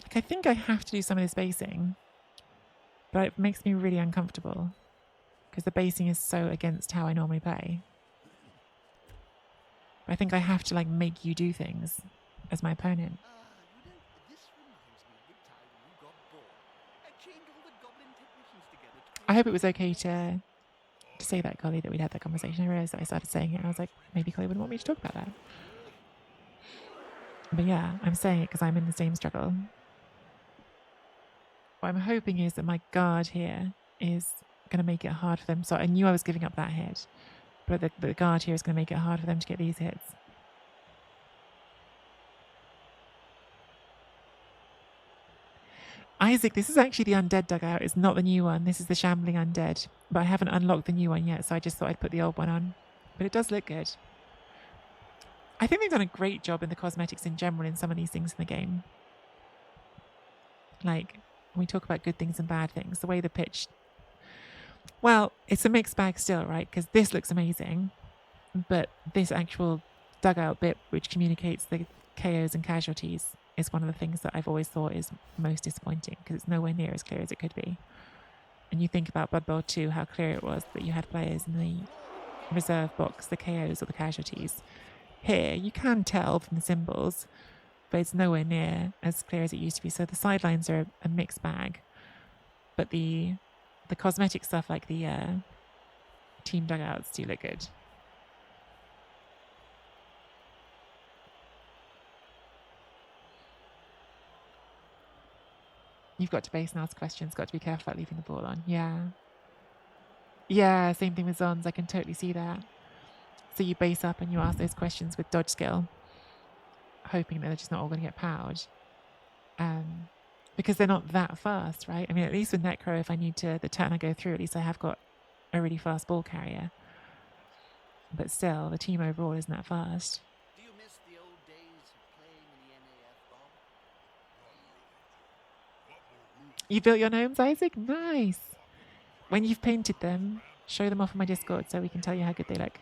Like, I think I have to do some of this basing, but it makes me really uncomfortable because the basing is so against how I normally play. But I think I have to like make you do things as my opponent. I hope it was okay to say that, Collie, that we'd had that conversation. I realised that I started saying it and I was like, maybe Collie wouldn't want me to talk about that. But yeah, I'm saying it because I'm in the same struggle. what I'm hoping is that my guard here is going to make it hard for them. So I knew I was giving up that hit, but the guard here is going to make it hard for them to get these hits. Isaac, this is actually the undead dugout. It's not the new one. This is the shambling undead. But I haven't unlocked the new one yet, so I just thought I'd put the old one on. But it does look good. I think they've done a great job in the cosmetics in general in some of these things in the game. Like, when we talk about good things and bad things, the way the pitch... Well, it's a mixed bag still, right? Because this looks amazing. But this actual dugout bit, which communicates the KOs and casualties, is one of the things that I've always thought is most disappointing because it's nowhere near as clear as it could be. And you think about Blood Bowl 2, how clear it was that you had players in the reserve box, the KOs or the casualties. Here, you can tell from the symbols, but it's nowhere near as clear as it used to be. So the sidelines are a mixed bag. But the cosmetic stuff like the team dugouts do look good. You've got to base and ask questions, got to be careful about leaving the ball on. Yeah. Yeah, same thing with Zons. I can totally see that. So you base up and you ask those questions with dodge skill, hoping that they're just not all going to get powered. Because they're not that fast, right? I mean, at least with Necro, if I need to, the turn I go through, at least I have got a really fast ball carrier. But still, the team overall isn't that fast. Do you miss the old days of playing in the NAF, Bob? You built your gnomes, Isaac? Nice. When you've painted them, show them off on my Discord so we can tell you how good they look.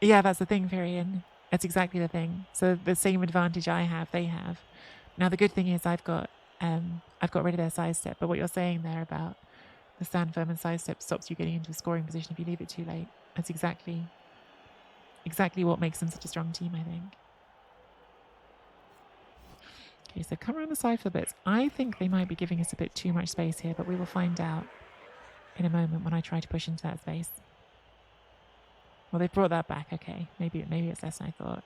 Yeah, that's the thing, Varian. That's exactly the thing. So the same advantage I have, they have. Now the good thing is I've got rid of their side step. But what you're saying there about the stand firm and side step stops you getting into a scoring position if you leave it too late. That's exactly what makes them such a strong team, I think. Okay, so come around the side for the bits. I think they might be giving us a bit too much space here, but we will find out in a moment when I try to push into that space. Well, they've brought that back. Okay, maybe it's less than I thought.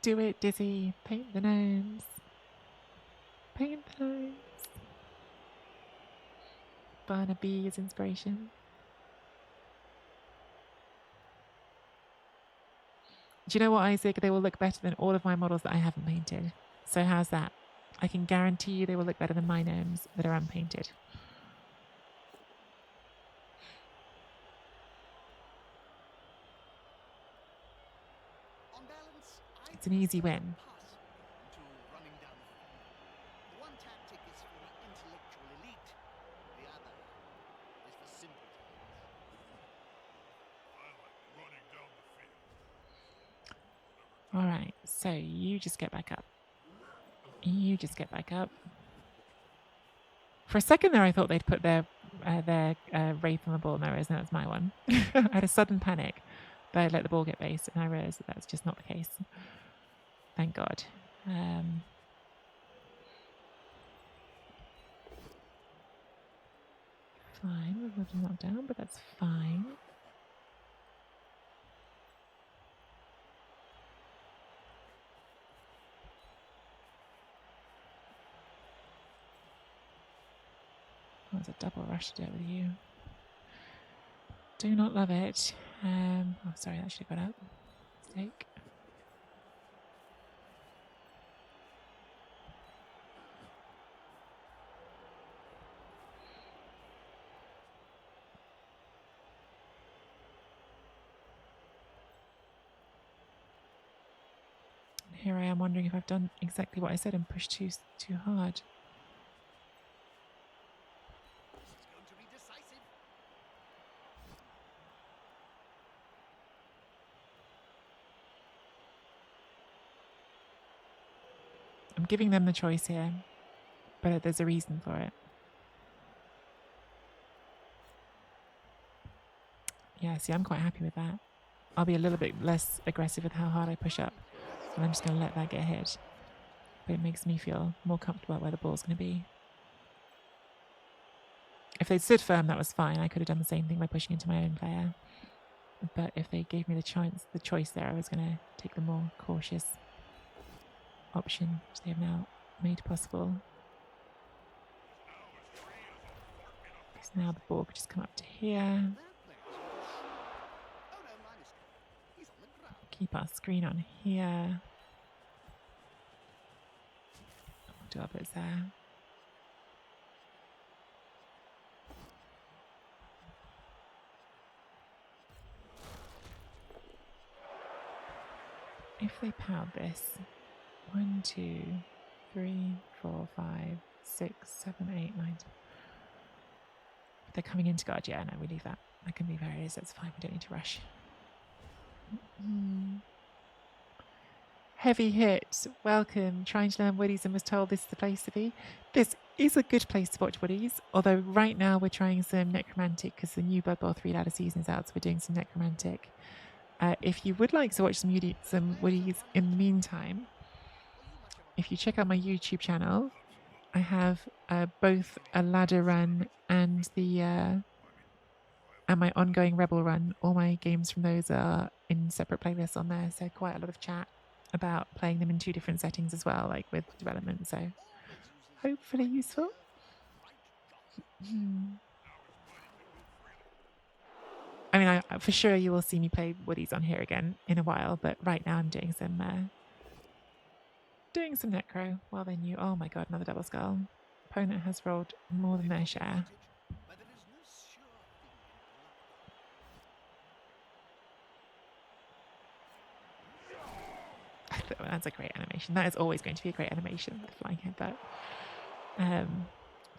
Do it, Dizzy. Paint the gnomes. Paint the gnomes. Barnaby is inspiration. Do you know what, Isaac? They will look better than all of my models that I haven't painted. So how's that? I can guarantee you they will look better than my gnomes that are unpainted. On balance, It's an easy win. running down the field. One tactic is for the intellectual elite, the other is for simpletons. I like running down the field. All right, so you just get back up. You just get back up. For a second there, I thought they'd put their wraith on the ball. No, isn't that's my one. I had a sudden panic that I'd let the ball get based, and I realised that that's just not the case. Thank God. Fine, we've got them knocked down, but that's fine. Oh, it's a double rush to do it with you. Do not love it. Oh, sorry, that should have got up. Mistake. Here I am wondering if I've done exactly what I said and pushed too hard. This is going to be decisive. I'm giving them the choice here, but there's a reason for it. Yeah, see, I'm quite happy with that. I'll be a little bit less aggressive with how hard I push up. And I'm just going to let that get hit. But it makes me feel more comfortable about where the ball's going to be. If they'd stood firm, that was fine. I could have done the same thing by pushing into my own player. But if they gave me the choice there, I was going to take the more cautious option, which they have now made possible. Because now the ball could just come up to here. Keep our screen on here. We'll do our bits there. If they powered this, 1, 2, 3, 4, 5, 6, 7, 8, 9. If they're coming into guard, yeah, no, we leave that. That can leave where it is. That's fine. We don't need to rush. Heavy hit. Welcome. Trying to learn woodies and was told this is the place to be. This is a good place to watch woodies. Although right now we're trying some necromantic because the new Blood Bowl 3 ladder season is out, so we're doing some necromantic. If you would like to watch some woodies in the meantime, if you check out my YouTube channel, I have both a ladder run and and my ongoing rebel run. All my games from those are in separate playlists on there, so quite a lot of chat about playing them in 2 different settings as well, like with development. So hopefully useful. I mean, for sure you will see me play woodies on here again in a while, but right now I'm doing some necro while they're new. Oh my god, another double skull. Opponent has rolled more than their share. That's a great animation. That is always going to be a great animation, the flying headbutt.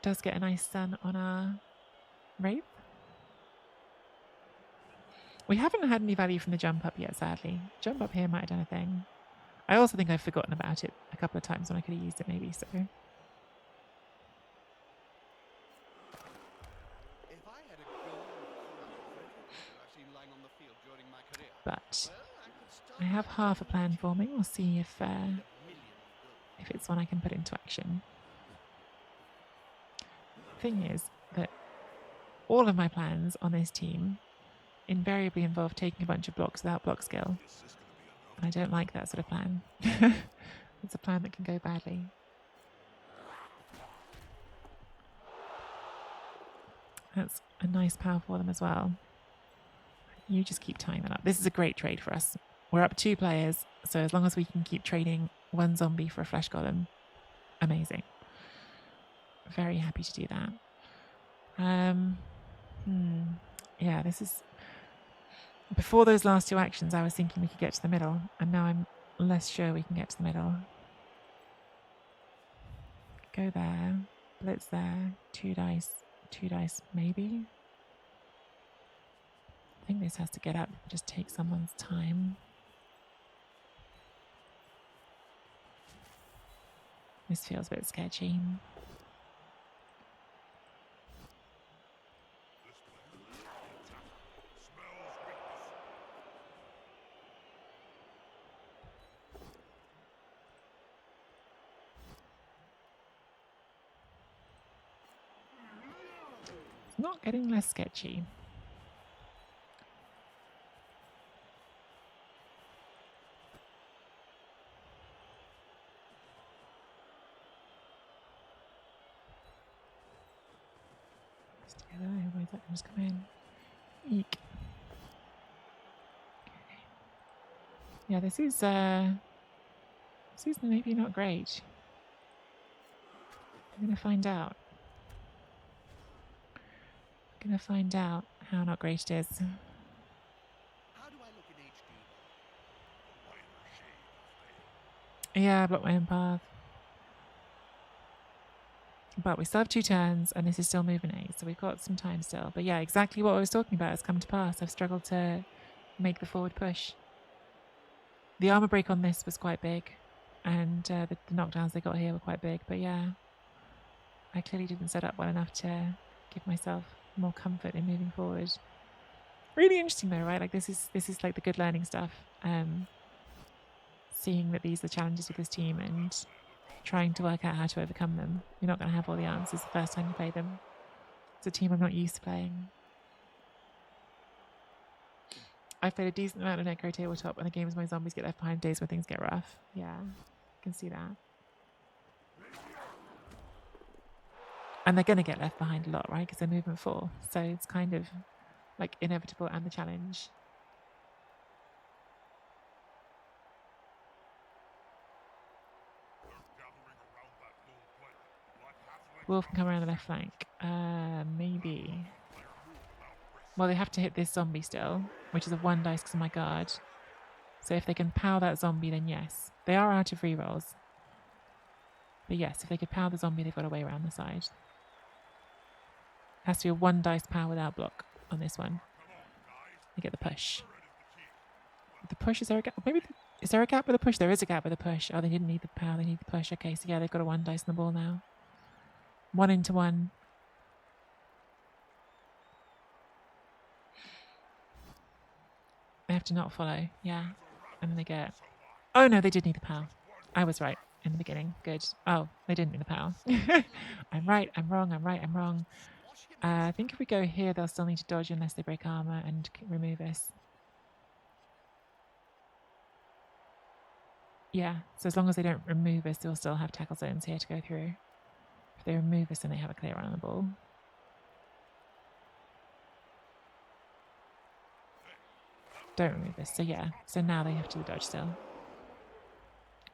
Does get a nice stun on our Wraith. We haven't had any value from the jump up yet, sadly. Jump up here might have done a thing. I also think I've forgotten about it a couple of times when I could have used it maybe, so. But I have half a plan forming. We'll see if it's one I can put into action. Thing is that all of my plans on this team invariably involve taking a bunch of blocks without block skill. And I don't like that sort of plan. It's a plan that can go badly. That's a nice power for them as well. You just keep tying that up. This is a great trade for us. We're up 2 players, so as long as we can keep trading 1 zombie for a flesh golem, amazing. Very happy to do that. Yeah, this is... Before those last 2 actions, I was thinking we could get to the middle, and now I'm less sure we can get to the middle. Go there, blitz there, 2 dice, 2 dice maybe. I think this has to get up, just take someone's time. This feels a bit sketchy. It's not getting less sketchy. Together, otherwise that can just come in. Eek. Okay. Yeah, this is maybe not great. I'm gonna find out. I'm gonna find out how not great it is. How do I look in HD? Yeah, I blocked my own path. But we still have 2 turns, and this is still movement 8, so we've got some time still. But yeah, exactly what I was talking about has come to pass. I've struggled to make the forward push. The armor break on this was quite big, and the knockdowns they got here were quite big. But yeah, I clearly didn't set up well enough to give myself more comfort in moving forward. Really interesting though, right? Like this is like the good learning stuff. seeing that these are the challenges with this team and trying to work out how to overcome them. You're not going to have all the answers the first time you play them. It's a team I'm not used to playing. I've played a decent amount of Necro Tabletop, and the games my zombies get left behind days where things get rough. Yeah, I can see that. And they're going to get left behind a lot, right? Because they're movement 4. So it's kind of like inevitable and the challenge. Wolf can come around the left flank. Maybe. Well, they have to hit this zombie still, which is a 1 dice because of my guard. So if they can power that zombie, then yes. They are out of rerolls. But yes, if they could power the zombie, they've got a way around the side. Has to be a 1 dice power without block on this one. They get the push. The push, is there a gap? Maybe, is there a gap with the push? There is a gap with the push. Oh, they didn't need the power, they need the push. Okay, so yeah, they've got a 1 dice in the ball now. 1 into 1. They have to not follow, yeah. And then they get... Oh no, they did need the power. I was right in the beginning. Good. Oh, they didn't need the power. I'm right, I'm wrong, I'm right, I'm wrong. I think if we go here, they'll still need to dodge unless they break armor and remove us. Yeah, so as long as they don't remove us, they'll still have tackle zones here to go through. If they remove us, then they have a clear run on the ball. Don't remove us. So yeah, so now they have to dodge still.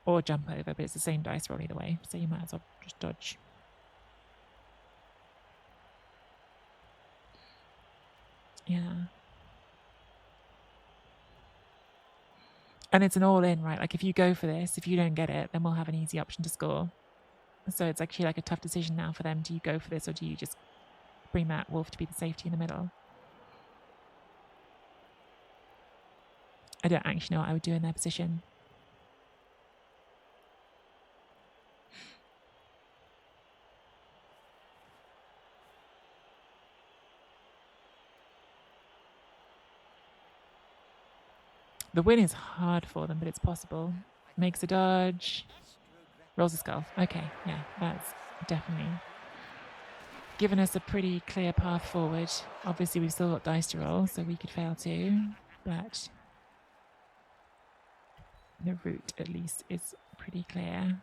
Or jump over, but it's the same dice roll either way, so you might as well just dodge. Yeah. And it's an all-in, right? Like if you go for this, if you don't get it, then we'll have an easy option to score. So it's actually like a tough decision now for them. Do you go for this or do you just bring that wolf to be the safety in the middle? I don't actually know what I would do in their position. The win is hard for them, but it's possible. Makes a dodge. Rolls a skull. Okay, yeah, that's definitely given us a pretty clear path forward. Obviously, we've still got dice to roll, so we could fail too, but the route, at least, is pretty clear.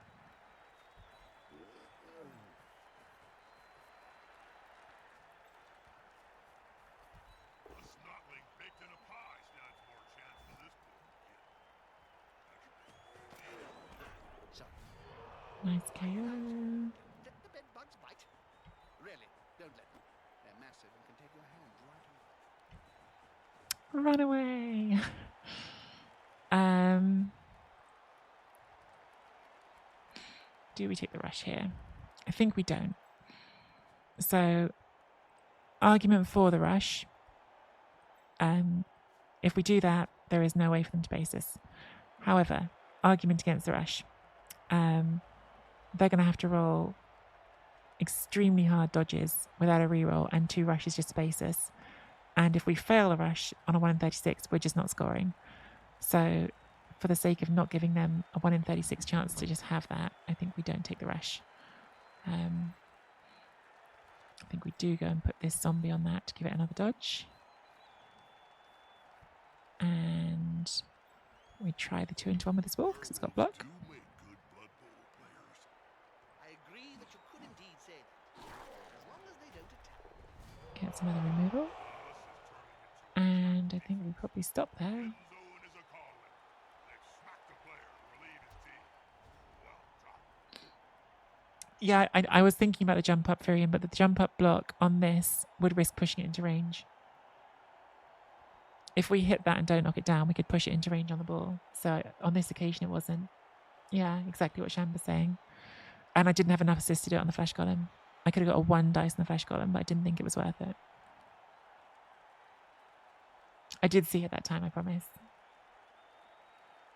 Nice KO. Let the bed bugs bite. Really, don't let them. They're massive and can take your hand right away. Run away. Do we take the rush here? I think we don't. So, argument for the rush. If we do that, there is no way for them to base us. However, argument against the rush. They're going to have to roll extremely hard dodges without a reroll and 2 rushes just to base us. And if we fail a rush on a 1 in 36, we're just not scoring. So for the sake of not giving them a 1 in 36 chance to just have that, I think we don't take the rush. I think we do go and put this zombie on that to give it another dodge. And we try the 2 into 1 with this wolf because it's got block. Get some other removal. And I think we probably stop there. Yeah, I was thinking about the jump up Firion, but the jump up block on this would risk pushing it into range. If we hit that and don't knock it down, we could push it into range on the ball. So on this occasion, it wasn't. Yeah, exactly what Sham was saying. And I didn't have enough assists to do it on the flesh golem. I could have got a 1 dice in the flesh golem, but I didn't think it was worth it. I did see it that time, I promise.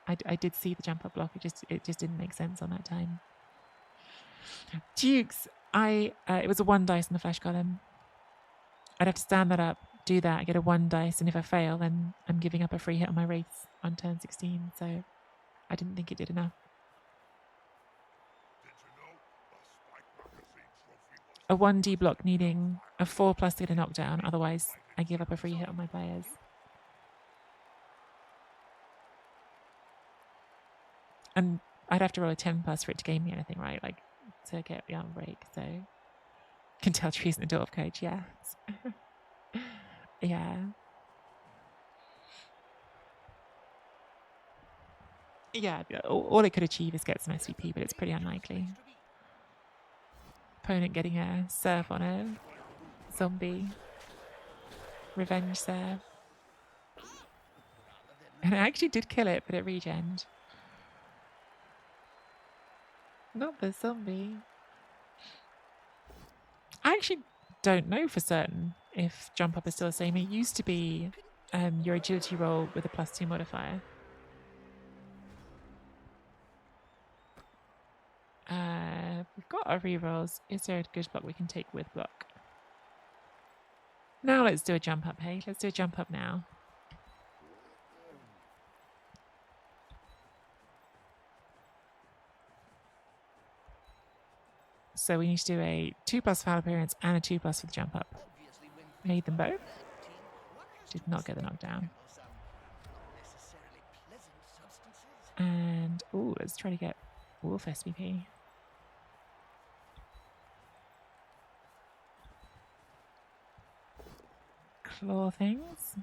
I did see the jump up block. It just didn't make sense on that time. Dukes, it was a 1 dice in the flesh golem. I'd have to stand that up, do that, get a 1 dice, and if I fail, then I'm giving up a free hit on my wraiths on turn 16. So I didn't think it did enough. Did you know the Spike Magazine trophy was A 1D block needing a 4+ to get a knockdown, otherwise I give up a free hit on my players. And I'd have to roll a 10+ for it to gain me anything, right? Like, to get the arm break, so... Can tell trees in the door of code, yeah. Yeah. Yeah, all it could achieve is get some SVP, but it's pretty unlikely. Opponent getting a serve on a zombie. Revenge serve. And I actually did kill it, but it regened. Not the zombie. I actually don't know for certain if jump up is still the same. It used to be your agility roll with a +2 modifier. We've got our rerolls. Is there a good block we can take with block? Now let's do a jump up, hey? Let's do a jump up now. So we need to do a 2+ foul appearance and a 2+ for the jump up. Made them both. Did not get the knockdown. And, ooh, let's try to get Wolf SVP. Claw things.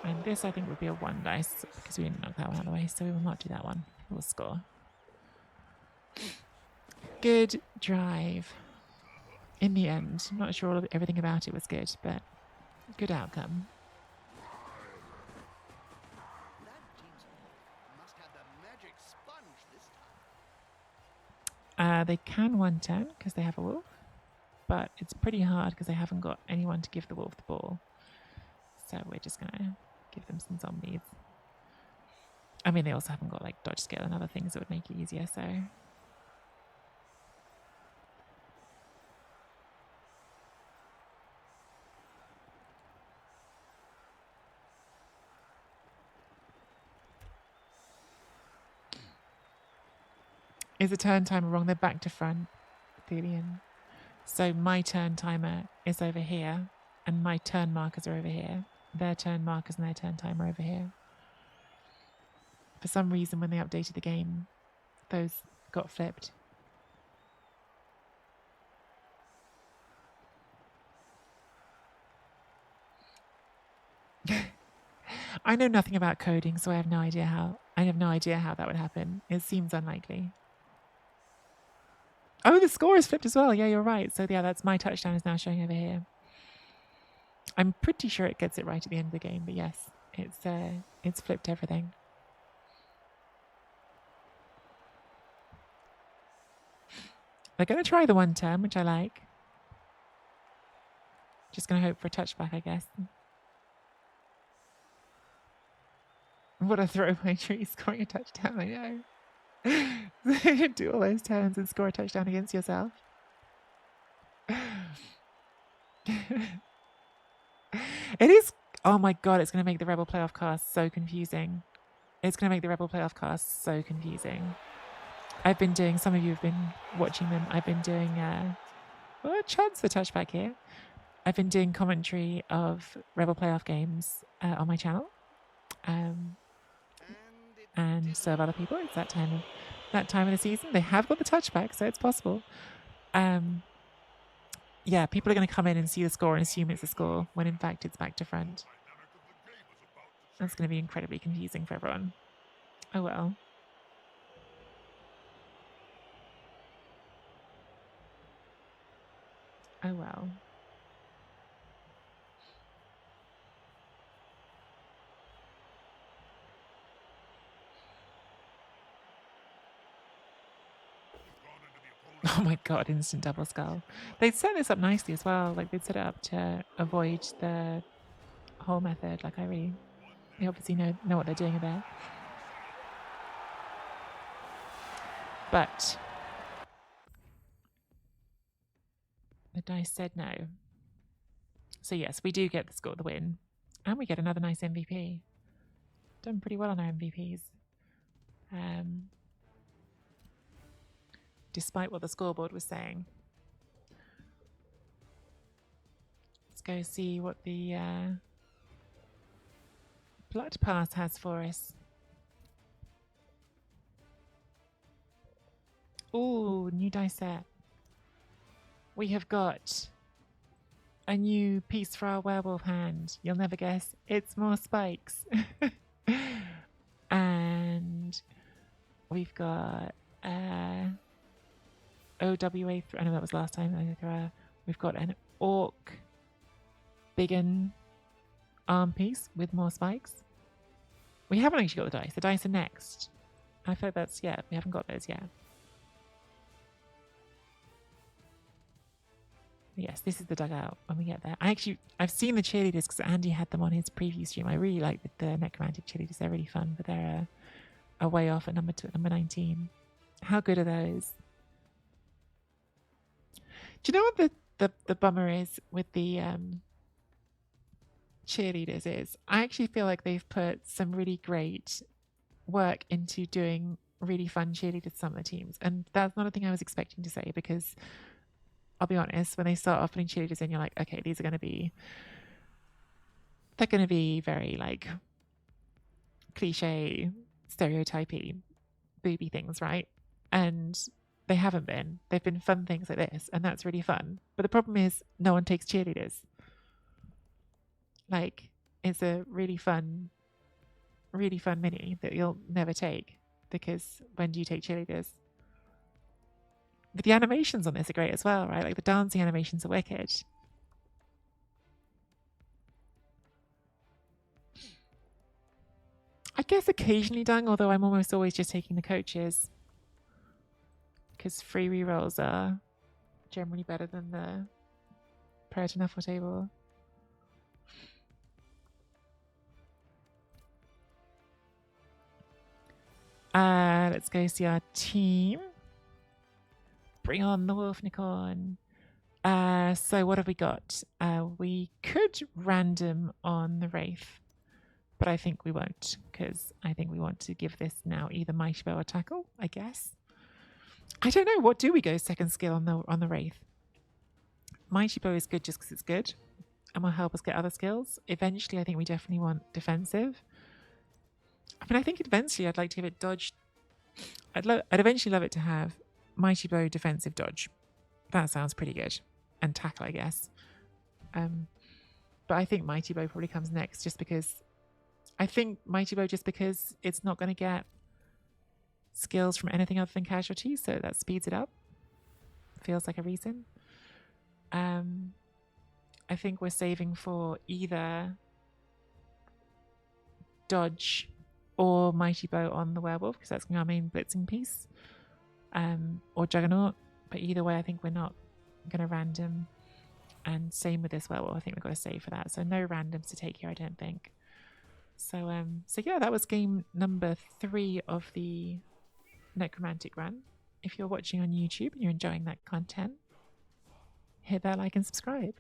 And this, I think, would be a 1 dice because we didn't knock that one out of the way, so we will not do that one. We'll score. Good drive. In the end, I'm not sure everything about it was good, but good outcome. They can 1-turn because they have a wolf, but it's pretty hard because they haven't got anyone to give the wolf the ball. So we're just going to give them some zombies. I mean, they also haven't got like dodge scale and other things that would make it easier, so... Is the turn timer wrong? They're back to front, Thelian. So my turn timer is over here, and my turn markers are over here. Their turn markers and their turn timer over here. For some reason, when they updated the game, those got flipped. I know nothing about coding, so I have no idea how that would happen. It seems unlikely. Oh, the score is flipped as well. Yeah, you're right. So yeah, that's my touchdown is now showing over here. I'm pretty sure it gets it right at the end of the game, but yes, it's flipped everything. They're going to try the 1-turn, which I like. Just going to hope for a touchback, I guess. What a throwaway tree scoring a touchdown, I know. Do all those turns and score a touchdown against yourself. It is. Oh my god, it's going to make the Rebel playoff cast so confusing. It's going to make the Rebel playoff cast so confusing. I've been doing, some of you have been watching them. I've been doing, a chance for touchback here. I've been doing commentary of Rebel playoff games on my channel. And so have other people. It's that time of the season. They have got the touchback, so it's possible. Yeah, people are going to come in and see the score and assume it's a score when in fact it's back to front. That's going to be incredibly confusing for everyone. Oh well. Oh well. Oh my god, instant double skull. They'd set this up nicely as well. Like, they'd set it up to avoid the whole method. Like, they obviously know what they're doing there. But The dice said no. So yes, we do get the win. And we get another nice MVP. Done pretty well on our MVPs. Despite what the scoreboard was saying. Let's go see what the Blood Pass has for us. Ooh, new dice set. We have got a new piece for our werewolf hand. You'll never guess. It's more spikes. And we've got OWA. I know that was last time. We've got an orc biggin arm piece with more spikes. We haven't actually got the dice. The dice are next. I thought that's, yeah, we haven't got those yet. Yes, this is the dugout when we get there. I've seen the cheerleaders because Andy had them on his preview stream. I really like the necromantic cheerleaders. They're really fun, but they're a way off at number 19. How good are those? Do you know what the bummer is with the cheerleaders is? I actually feel like they've put some really great work into doing really fun cheerleaders some of the teams. And that's not a thing I was expecting to say because I'll be honest, when they start off putting cheerleaders in, you're like, okay, they're going to be very like cliche, stereotypy, booby things, right? And they haven't been. They've been fun things like this, and that's really fun. But the problem is no one takes cheerleaders. Like, it's a really fun mini that you'll never take because when do you take cheerleaders? But the animations on this are great as well, right? Like the dancing animations are wicked. I guess occasionally Dung, although I'm almost always just taking the coaches because free rerolls are generally better than the prayer to Nuffle table. Let's go see our team. Bring on the Wolfnicorn. So what have we got? We could random on the Wraith, but I think we won't because I think we want to give this now either Mighty Bow or Tackle, I guess. I don't know. What do we go second skill on the Wraith? Mighty Bow is good just because it's good and will help us get other skills. Eventually, I think we definitely want defensive. I mean, I think eventually I'd like to give it dodge. I'd eventually love it to have Mighty Bow, defensive, dodge. That sounds pretty good. And tackle, I guess. But I think Mighty Bow probably comes next just because... I think Mighty Bow just because it's not going to get skills from anything other than casualty, so that speeds it up. Feels like a reason. I think we're saving for either dodge or Mighty Bow on the werewolf because that's our main blitzing piece. Or Juggernaut, but either way I think we're not going to random, and same with this werewolf. I think we've got to save for that, so no randoms to take here I don't think. So yeah, that was game number 3 of the necromantic run. If you're watching on YouTube and you're enjoying that content, hit that like and subscribe.